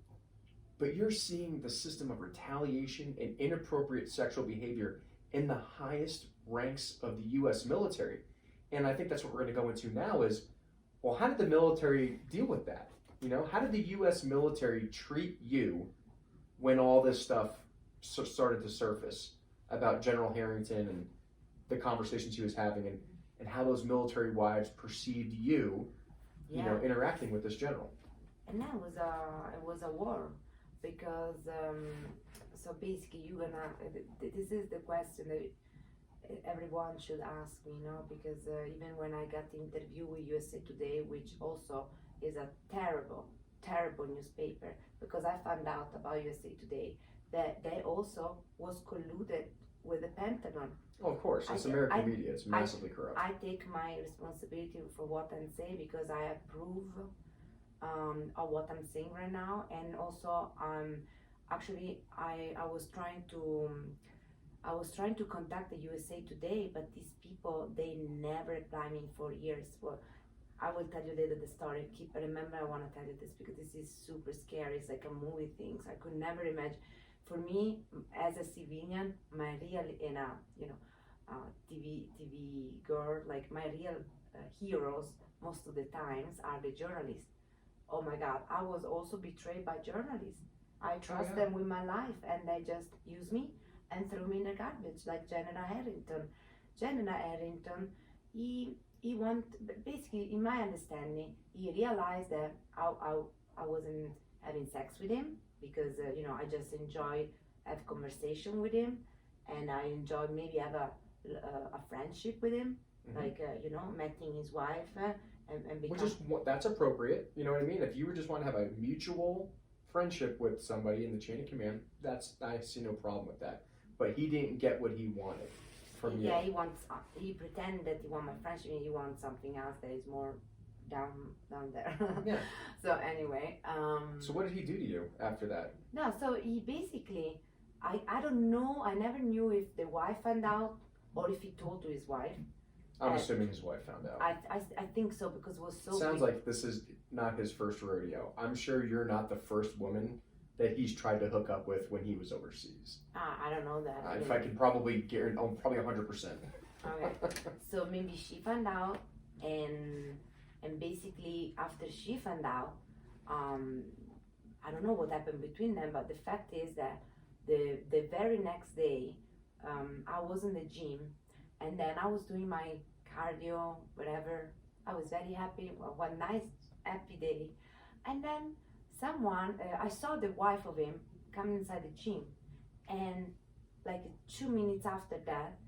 but you're seeing the system of retaliation and inappropriate sexual behavior in the highest ranks of the U.S. military. And I think that's what we're going to go into now is, well, how did the military deal with that? You know, how did the U.S. military treat you when all this stuff started to surface about General Harrington and the conversations he was having, and how those military wives perceived you, you know, interacting with this general? And that was a war, because so basically this is the question that everyone should ask me, you know, because even when I got the interview with USA Today, which also is a terrible newspaper, because I found out about USA Today that they also was colluded with the Pentagon. Oh, of course, it's American media. It's massively corrupt. I take my responsibility for what I'm saying, because I approve of what I'm saying right now, and also actually I was trying to contact the USA Today, but these people, they never reply me for years. I will tell you later the story. Remember, I want to tell you this because this is super scary. It's like a movie thing. So I could never imagine. For me, as a civilian, my real, TV girl, like my real heroes most of the times are the journalists. Oh my God, I was also betrayed by journalists. I trust them with my life, and they just use me and threw me in the garbage, like General Harrington. General Harrington, he basically, in my understanding, he realized that I wasn't having sex with him, because I just enjoy have conversation with him, and I enjoy maybe have a friendship with him, like meeting his wife and become. That's appropriate. You know what I mean? If you just want to have a mutual friendship with somebody in the chain of command, I see no problem with that. But he didn't get what he wanted from you. Yeah, he pretended that he wants my friendship, and he wants something else that is more down there. Yeah. So anyway. So what did he do to you after that? No, so he basically, I don't know. I never knew if the wife found out or if he told to his wife. I'm assuming his wife found out. I think so, because it was so. Sounds like this is not his first rodeo. I'm sure you're not the first woman that he's tried to hook up with when he was overseas. I don't know that. If I could probably guarantee, probably 100%. Okay. So maybe she found out, and basically after she found out, I don't know what happened between them, but the fact is that the very next day, I was in the gym, and then I was doing my cardio, whatever. I was very happy. One nice happy day, and then someone, I saw the wife of him come inside the gym, and like 2 minutes after that,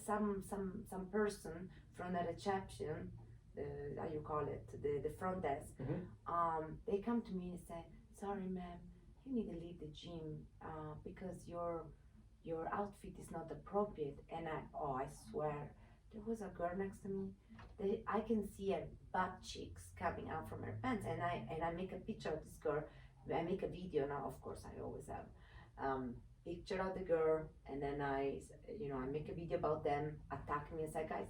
some person from the reception, how you call it, the front desk, they come to me and say, "Sorry, ma'am, you need to leave the gym because your outfit is not appropriate." And I swear, there was a girl next to me. I can see her butt cheeks coming out from her pants, and I make a picture of this girl. I make a video now. Of course, I always have picture of the girl, and then I make a video about them attacking me and say, "Guys,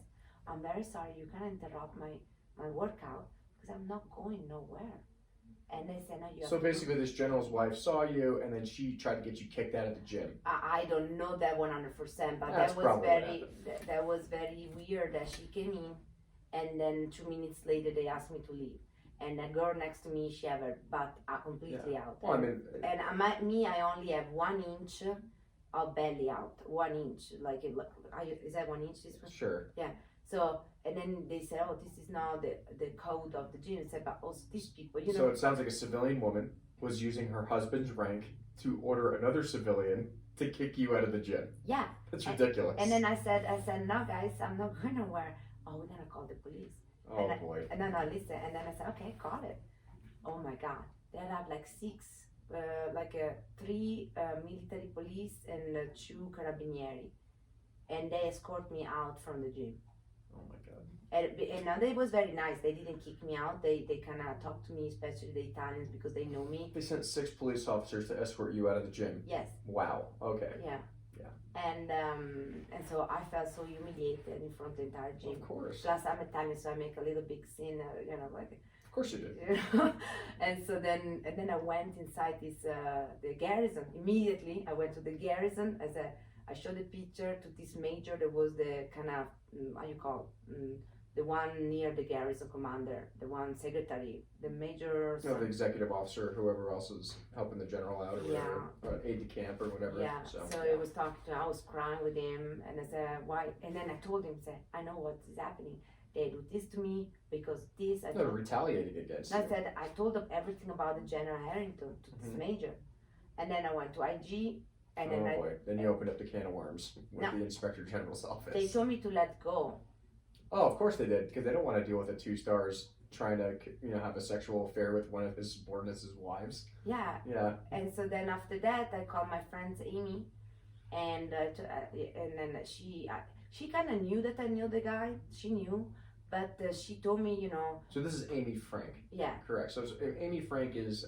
I'm very sorry, you can't interrupt my workout because I'm not going nowhere. And they said, no, you have So to basically, this general's wife saw you, and then she tried to get you kicked out of the gym. I don't know that 100%, but That's that was probably what very that was very weird that she came in, and then 2 minutes later they asked me to leave, and the girl next to me, she had her butt completely out. Well, I mean, And I only have 1 inch of belly out, 1 inch. Like, is that 1 inch? This one? sure. Yeah. So, and then they said, oh, this is now the code of the gym. I said, but also these people, you know. So it sounds like a civilian woman was using her husband's rank to order another civilian to kick you out of the gym. Yeah. That's ridiculous. And then I said, no, guys, I'm not going nowhere. Oh, we're gonna call the police. Oh boy. And then listen. And then I said, okay, call it. Oh my God, they had like 3 military police and 2 carabinieri, and they escort me out from the gym. Oh my God. And now they was very nice. They didn't kick me out. They kind of talked to me, especially the Italians, because they know me. They sent 6 police officers to escort you out of the gym. Yes. Wow. Okay. Yeah. And so I felt so humiliated in front of the entire gym. Of course. Plus I'm Italian, so I make a little big scene, like. Of course you did. And so then I went inside this the garrison. Immediately I went to the garrison. I showed a picture to this major. There was the kind of how you call the one near the garrison commander, the one secretary, the major. The executive officer, whoever else is helping the general out, or whatever, or aide de camp or whatever. Yeah. So it was talking to. I was crying with him, and I said, "Why?" And then I told him, "Say, I know what is happening. They do this to me because this." They're retaliating against you. I said, I told them everything about the General Harrington to this major, and then I went to IG, and then Then you opened up the can of worms with the Inspector General's office. They told me to let go. Oh, of course they did, because they don't want to deal with a 2-stars trying to, have a sexual affair with one of his subordinates' wives. Yeah. Yeah. And so then after that, I called my friend Amy, and then she kind of knew that I knew the guy. She knew, but she told me, So this is Amy Frank. Yeah. Correct. So Amy Frank is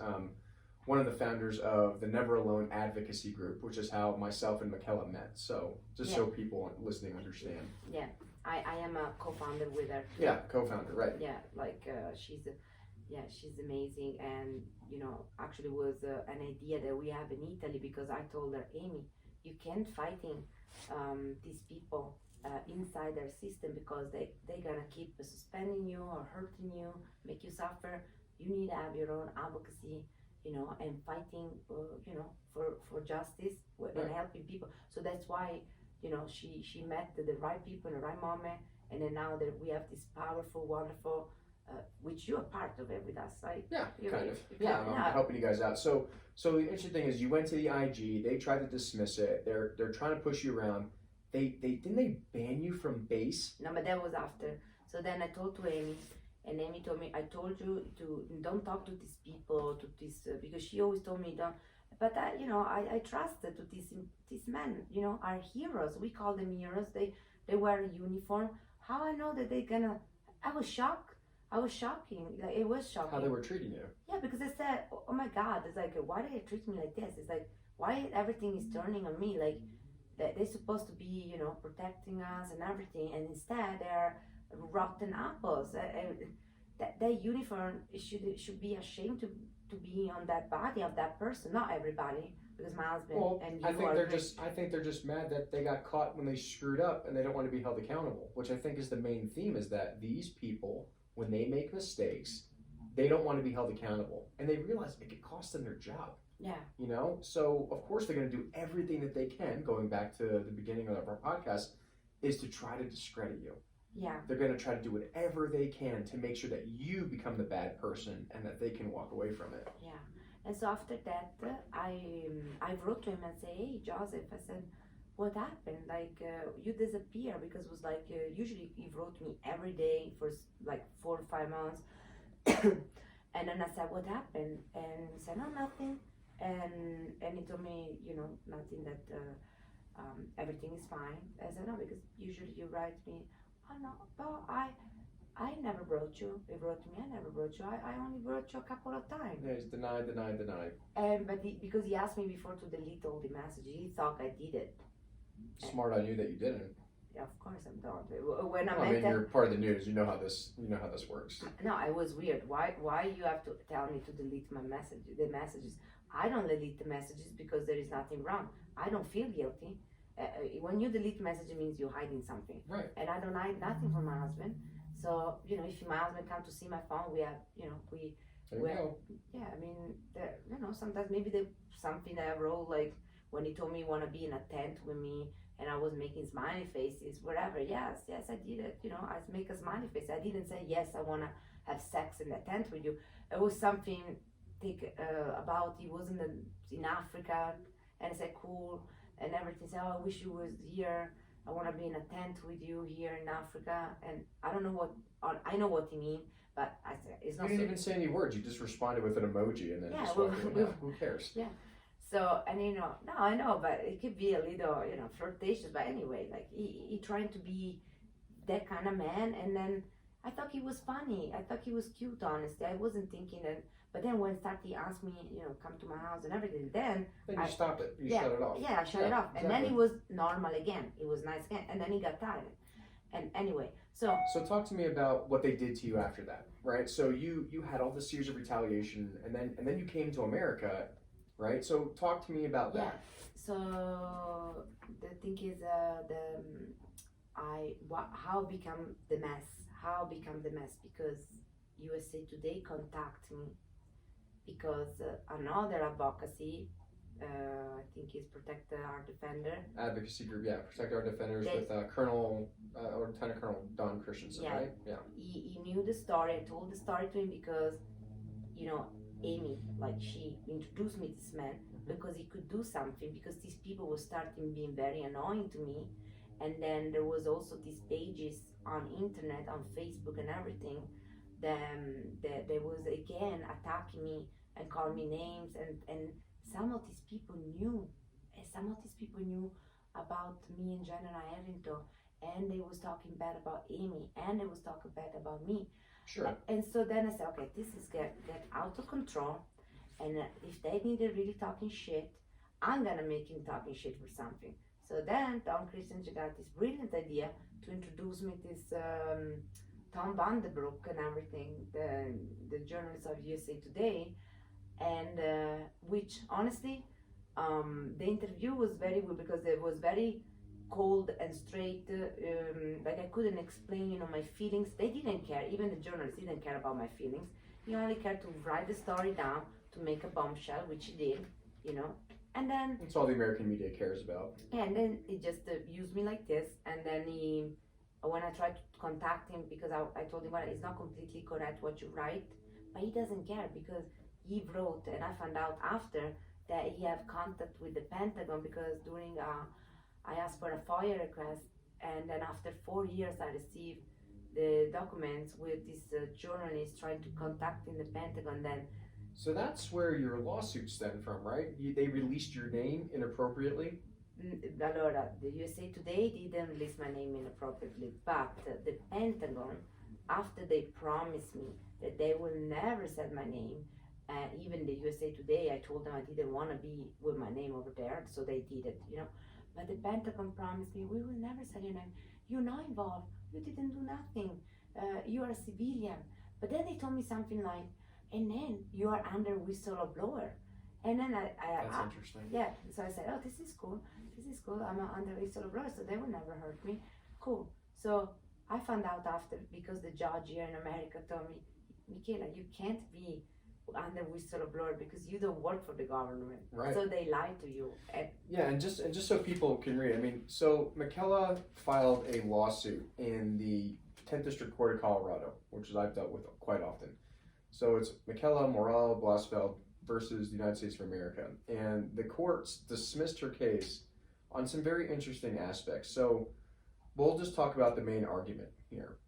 one of the founders of the Never Alone Advocacy Group, which is how myself and Michela met. So just so people listening understand. Yeah. I am a co-founder with her. Yeah, co-founder, right. Yeah, like she's amazing, and actually was an idea that we have in Italy, because I told her, Amy, you can't fighting these people inside their system, because they're gonna keep suspending you or hurting you, make you suffer. You need to have your own advocacy, and fighting, for justice and helping people. So that's why, she met the right people in the right moment, and then now that we have this powerful, wonderful, which you are part of it with us, right? Yeah, kind of. Yeah, I'm helping you guys out. So the interesting thing is, you went to the IG. They tried to dismiss it. They're trying to push you around. They ban you from base? No, but that was after. So then I told to Amy, and Amy told me, I told you to don't talk to these people, to this, because she always told me don't. But I trusted to these men, are heroes. We call them heroes. They wear a uniform. How I know that they're gonna? I was shocked. It was shocking. How they were treating you? Yeah, because I said, oh my God, it's like, why do they treat me like this? It's like, why everything is turning on me? Like, they're supposed to be, protecting us and everything, and instead they're rotten apples. That uniform should be ashamed to be on that body of that person. Not everybody, because my husband and you I think they're just mad that they got caught when they screwed up, and they don't want to be held accountable. Which I think is the main theme, is that these people, when they make mistakes, they don't want to be held accountable, and they realize it could cost them their job. Yeah. So of course they're going to do everything that they can. Going back to the beginning of our podcast, is to try to discredit you. Yeah. They're going to try to do whatever they can to make sure that you become the bad person and that they can walk away from it. Yeah. And so after that, I wrote to him and say, hey, Joseph, I said, what happened? Like, you disappear, because it was like, usually he wrote me every day for like 4 or 5 months. And then I said, what happened? And he said, no, nothing. And he told me, nothing, that everything is fine. I said, no, because usually you write me, oh no, but I never wrote you. He wrote to me, I never wrote you. I only wrote you a couple of times. Yeah, he's denied. But because he asked me before to delete all the messages, he thought I did it. Smart on you that you didn't. Yeah, of course I'm done. When I Well, I met mean, them, you're part of the news. You know how this works. no, it was weird. Why you have to tell me to delete my the messages? I don't delete the messages because there is nothing wrong. I don't feel guilty. When you delete message, it means you're hiding something. Right. And I don't hide nothing from my husband. So, you know, if my husband come to see my phone, we have, you know, There you go. yeah, I mean, you know, sometimes maybe something I wrote, like when he told me he want to be in a tent with me and I was making smiley faces, whatever. Yes, I did it. You know, I make a smiley face. I didn't say, yes, I want to have sex in the tent with you. It was something about he was in Africa, and I said, cool, and everything. Said, oh, I wish you was here. I want to be in a tent with you here in Africa. And I don't know what, I know what he mean, but I said, it's not. You didn't even say any words. You just responded with an emoji and then Yeah, just walked away. Who cares? Yeah. So, and you know, no, I know, but it could be a little, you know, flirtatious. But anyway, like he trying to be that kind of man, and then I thought he was funny. I thought he was cute. Honestly, I wasn't thinking that. But then when he asked me, you know, come to my house and everything, then you stopped it. You shut it off. Yeah, I shut it off, and then he was normal again. He was nice again, and then he got tired. And anyway, so talk to me about what they did to you after that, right? So you had all this series of retaliation, and then you came to America, right? So talk to me about that. Yeah. So the thing is, how become the mess? How become the mess? Because USA Today contact me because another advocacy, I think is Protect Our Defender. Advocacy group, yeah, Protect Our Defenders with Colonel or Lieutenant Colonel Don Christensen, yeah, right? Yeah. He knew the story. I told the story to him because, you know, Amy, like she introduced me to this man because he could do something, because these people were starting being very annoying to me. And then there was also these pages on internet, on Facebook and everything, that there was again attacking me and calling me names, and some of these people knew about me and General Harrington, and they was talking bad about Amy, and they was talking bad about me. Sure. And so then I said, okay, this is get out of control, and if they need to really talking shit, I'm gonna make him talking shit for something. So then Tom Christensen got this brilliant idea to introduce me to this Tom Vanderbroek and everything, the journalist of USA Today, and which honestly, the interview was very good because it was very cold and straight. Like I couldn't explain, you know, my feelings. They didn't care. Even the journalist didn't care about my feelings. He only cared to write the story down to make a bombshell, which he did, you know. And then that's all the American media cares about. And then he just used me like this. And then when I tried to contact him, because I told him, well, it's not completely correct what you write, but he doesn't care because he wrote, and I found out after that he had contact with the Pentagon, because during I asked for a FOIA request, and then after 4 years I received the documents with this journalist trying to contact in the Pentagon. Then so that's where your lawsuit stemmed from, right? They released your name inappropriately? Allora, the USA Today didn't release my name inappropriately, but the Pentagon, after they promised me that they will never say my name, even the USA Today, I told them I didn't want to be with my name over there, so they did it, you know. But the Pentagon promised me, we will never say your name. You're not involved. You didn't do nothing. You are a civilian. But then they told me something like, and then you are under whistleblower. And then That's interesting. Yeah, so I said, oh, this is cool. I'm under whistleblower, so they will never hurt me. Cool. So I found out after, because the judge here in America told me, Michela, you can't be under whistleblower because you don't work for the government. Right. So they lied to you. And just so people can read, I mean, so Michela filed a lawsuit in the 10th District Court of Colorado, which I've dealt with quite often. So it's Michela Morellato versus the United States of America. And the courts dismissed her case on some very interesting aspects. So we'll just talk about the main argument here.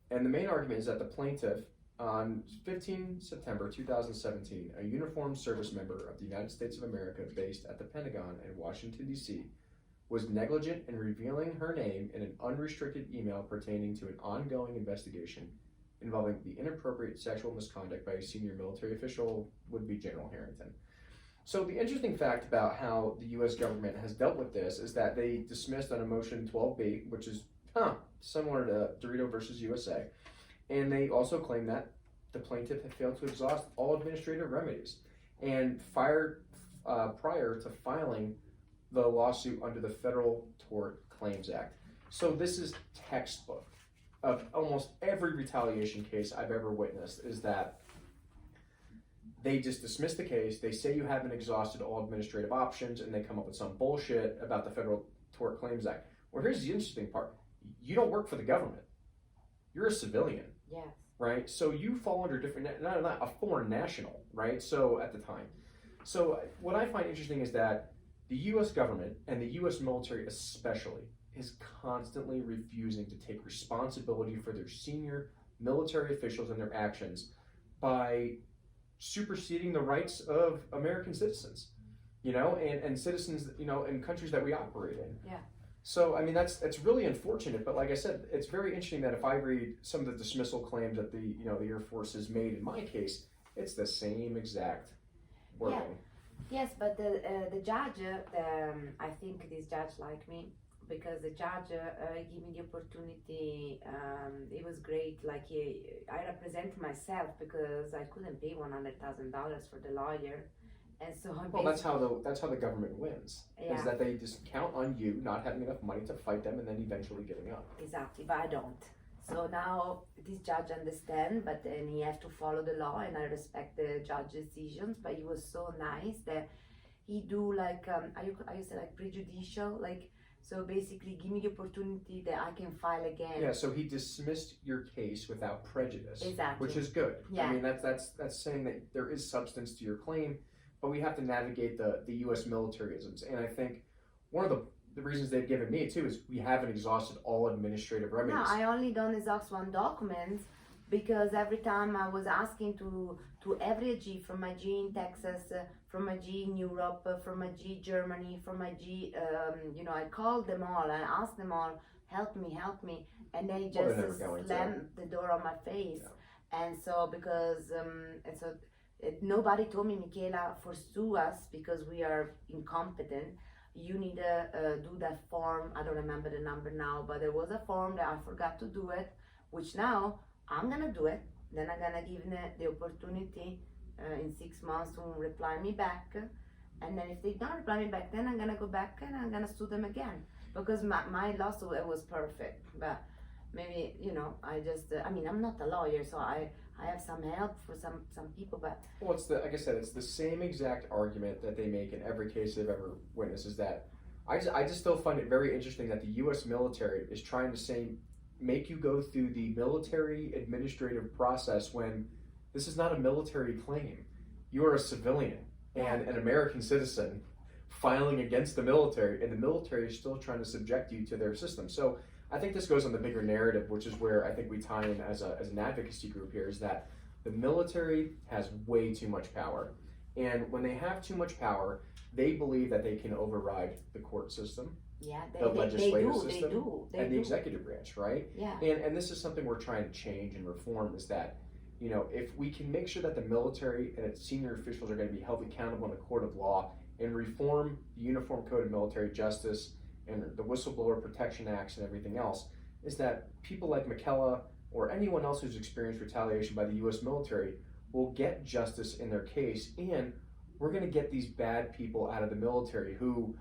And the main argument is that the plaintiff, on 15 September 2017, a uniformed service member of the United States of America based at the Pentagon in Washington, D.C., was negligent in revealing her name in an unrestricted email pertaining to an ongoing investigation involving the inappropriate sexual misconduct by a senior military official, would be General Harrington. So the interesting fact about how the U.S. government has dealt with this is that they dismissed on a motion 12B, which is similar to Dorito versus USA. And they also claim that the plaintiff had failed to exhaust all administrative remedies and prior to filing the lawsuit under the Federal Tort Claims Act. So this is textbook of almost every retaliation case I've ever witnessed, is that they just dismiss the case, they say you haven't exhausted all administrative options, and they come up with some bullshit about the Federal Tort Claims Act. Well, here's the interesting part. You don't work for the government. You're a civilian. Yes. Right? So you fall under different, not a foreign national, right? So at the time. So what I find interesting is that the U.S. government, and the U.S. military especially, is constantly refusing to take responsibility for their senior military officials and their actions by superseding the rights of American citizens, and citizens, in countries that we operate in. Yeah. So, I mean, that's really unfortunate, but like I said, it's very interesting that if I read some of the dismissal claims that the Air Force has made in my case, it's the same exact wording. Yeah. Yes, but the judge, I think this judge liked me because the judge gave me the opportunity. It was great. Like I represent myself because I couldn't pay $100,000 for the lawyer, and so that's how the government wins. Yeah. Is that they just count on you not having enough money to fight them, and then eventually giving up. Exactly, but I don't. So now this judge understand, but then he have to follow the law, and I respect the judge's decisions. But he was so nice that he do like I used to like prejudicial, like, so basically give me the opportunity that I can file again. Yeah, so he dismissed your case without prejudice. Exactly. Which is good. Yeah. I mean, that's saying that there is substance to your claim, but we have to navigate the U.S. militarisms. And I think one of the reasons they've given me too is we haven't exhausted all administrative remedies. No, I only don't exhaust one document because every time I was asking to every AG, from my G in Texas, from my G in Europe, from my G Germany, from my G, I called them all, I asked them all, help me, and they just slammed the door on my face. Yeah. And so nobody told me, Michela, pursue us because we are incompetent. You need to do that form. I don't remember the number now, but there was a form that I forgot to do it, which now I'm gonna do it. Then I'm gonna give them the opportunity in 6 months to reply me back. And then if they don't reply me back, then I'm gonna go back and I'm gonna sue them again. Because my lawsuit, it was perfect. But maybe, I'm not a lawyer, so I have some help for some people, but... Well, like I said, it's the same exact argument that they make in every case they've ever witnessed, is that I just still find it very interesting that the U.S. military is trying to make you go through the military administrative process when this is not a military claim. You are a civilian and an American citizen filing against the military, and the military is still trying to subject you to their system. So I think this goes on the bigger narrative, which is where I think we tie in as an advocacy group here, is that the military has way too much power. And when they have too much power, they believe that they can override the court system, the legislative system, and the executive branch, right? Yeah. And this is something we're trying to change and reform, is that, if we can make sure that the military and its senior officials are going to be held accountable in a court of law and reform the Uniform Code of Military Justice and the Whistleblower Protection Acts and everything else, is that people like Michela or anyone else who's experienced retaliation by the U.S. military will get justice in their case, and we're going to get these bad people out of the military who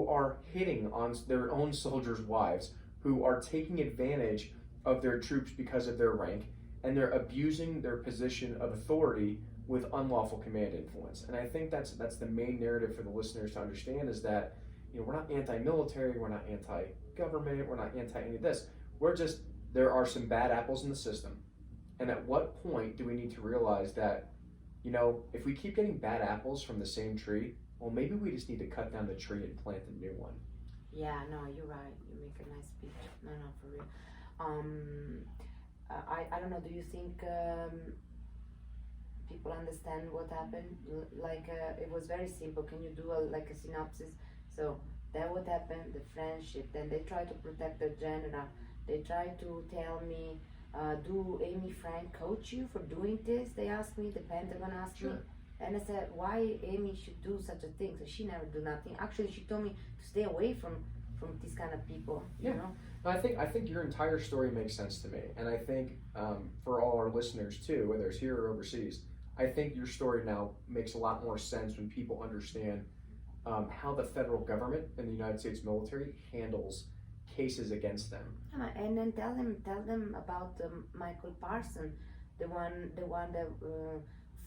are hitting on their own soldiers' wives, who are taking advantage of their troops because of their rank, and they're abusing their position of authority with unlawful command influence. And I think that's the main narrative for the listeners to understand, is that we're not anti-military, we're not anti-government, we're not anti any of this. We're just, there are some bad apples in the system. And at what point do we need to realize that, if we keep getting bad apples from the same tree, well, maybe we just need to cut down the tree and plant a new one. Yeah, no, you're right. You make a nice speech. No, for real. I don't know, do you think people understand what happened? It was very simple. Can you do a synopsis? So that what happened, the friendship. Then they try to protect the general. They try to tell me, do Amy Frank coach you for doing this? They asked me, the Pentagon asked me. And I said, why Amy should do such a thing? So she never do nothing. Actually, she told me to stay away from from these kind of people. Yeah. You know. I think your entire story makes sense to me, and I think for all our listeners too, whether it's here or overseas, I think your story now makes a lot more sense when people understand how the federal government and the United States military handles cases against them. And then tell them about Michael Parson, the one that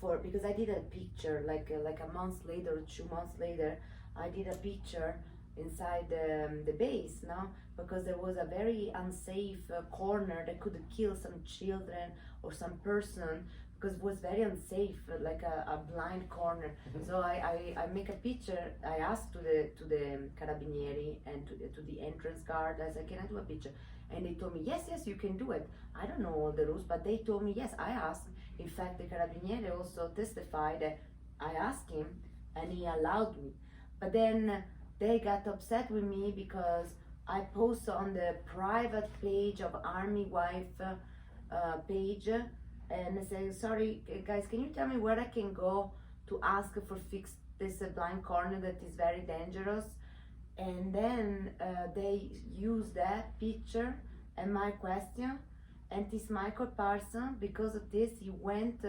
for because I did a picture like a month later or 2 months later, I did a picture inside the base, no, because there was a very unsafe corner that could kill some children or some person, because it was very unsafe, like a blind corner. So I make a picture. I asked to the carabinieri and to the entrance guard. I said, can I do a picture? And they told me, yes, you can do it. I don't know all the rules, but they told me yes. I asked. In fact, the carabinieri also testified that I asked him, and he allowed me. But then they got upset with me because I post on the private page of Army Wife page. And I say, sorry guys, can you tell me where I can go to ask for fix this blind corner that is very dangerous? And then they use that picture and my question, and this Michael Parson, because of this, he went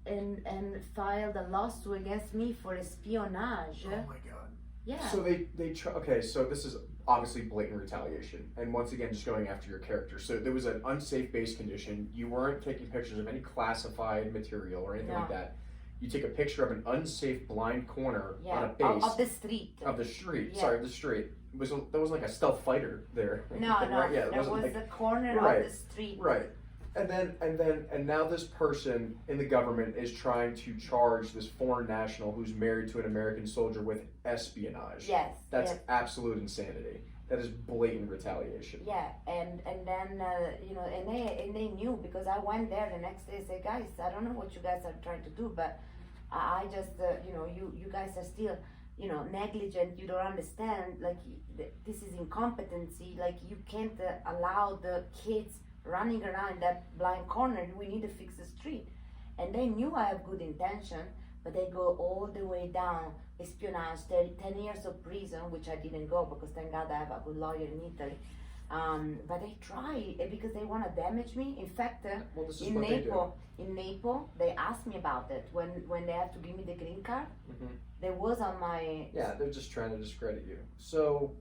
and filed a lawsuit against me for espionage. Oh my God. Yeah. So okay, so this is obviously blatant retaliation, and once again, just going after your character. So there was an unsafe base condition. You weren't taking pictures of any classified material or anything like that. You take a picture of an unsafe blind corner on a base of the street. Of the street. Yeah. Sorry, the street. That was like a stealth fighter there. No, right? Yeah, that was the corner of the street. Right. And now this person in the government is trying to charge this foreign national who's married to an American soldier with espionage. Yes. That's absolute insanity. That is blatant retaliation. Yeah, and then and they knew, because I went there the next day and said, guys, I don't know what you guys are trying to do, but I just you guys are still negligent. You don't understand, like this is incompetency. Like you can't allow the kids running around that blind corner. We need to fix the street. And they knew I have good intention, but they go all the way down, espionage, 10 years of prison, which I didn't go because thank God I have a good lawyer in Italy. But they try because they want to damage me. In fact, in Naples, they asked me about it when they have to give me the green card. Mm-hmm. There was on my they're just trying to discredit you. So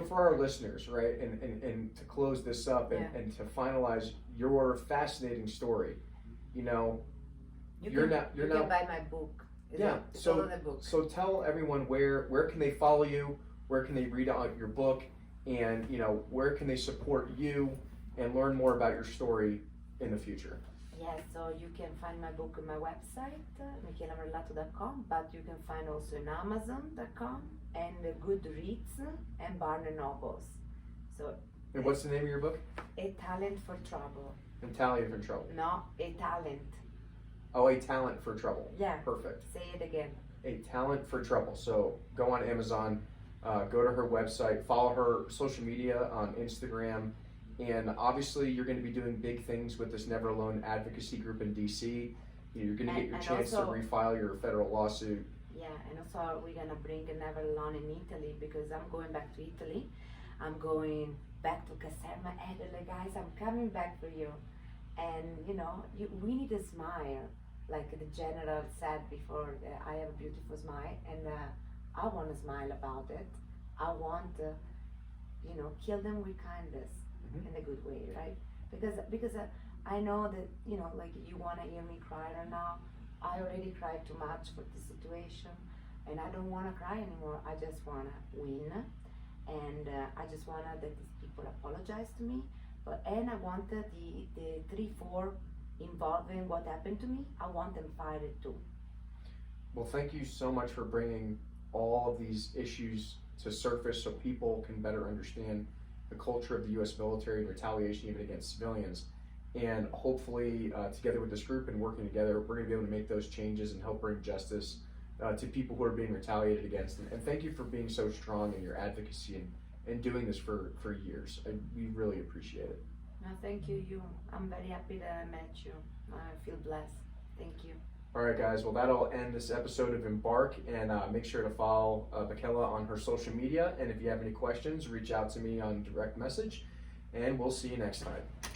for our listeners, right, and to close this up and to finalize your fascinating story, you can buy my book. So tell everyone where can they follow you, where can they read out your book, and where can they support you and learn more about your story in the future. Yeah, so you can find my book on my website, michelamorellato.com, but you can find also in amazon.com and Goodreads and Barnes & Nobles. And what's the name of your book? A Talent for Trouble. Italian for Trouble. No, A Talent. Oh, A Talent for Trouble. Yeah. Perfect. Say it again. A Talent for Trouble. So go on Amazon, go to her website, follow her social media on Instagram, and obviously you're going to be doing big things with this Never Alone Advocacy Group in DC. You're going to get your chance to refile your federal lawsuit. Yeah, and also we're going to bring a Never Alone in Italy, because I'm going back to Italy. I'm going back to Caserma Italy, guys. I'm coming back for you. And we need a smile, like the general said before. I have a beautiful smile, and I want to smile about it. I want to, kill them with kindness, in a good way, right? Because I know that like you want to hear me cry right now. I already cried too much for this situation, and I don't want to cry anymore. I just want to win, and I just want that these people apologize to me. And I want the 3-4 involved in what happened to me. I want them fired too. Well, thank you so much for bringing all of these issues to surface so people can better understand the culture of the U.S. military and retaliation even against civilians. And hopefully, together with this group and working together, we're going to be able to make those changes and help bring justice to people who are being retaliated against. And thank you for being so strong in your advocacy and doing this for years. We really appreciate it. No, thank you. I'm very happy that I met you. I feel blessed. Thank you. All right, guys. Well, that'll end this episode of Embark, and make sure to follow Michela on her social media. And if you have any questions, reach out to me on direct message, and we'll see you next time.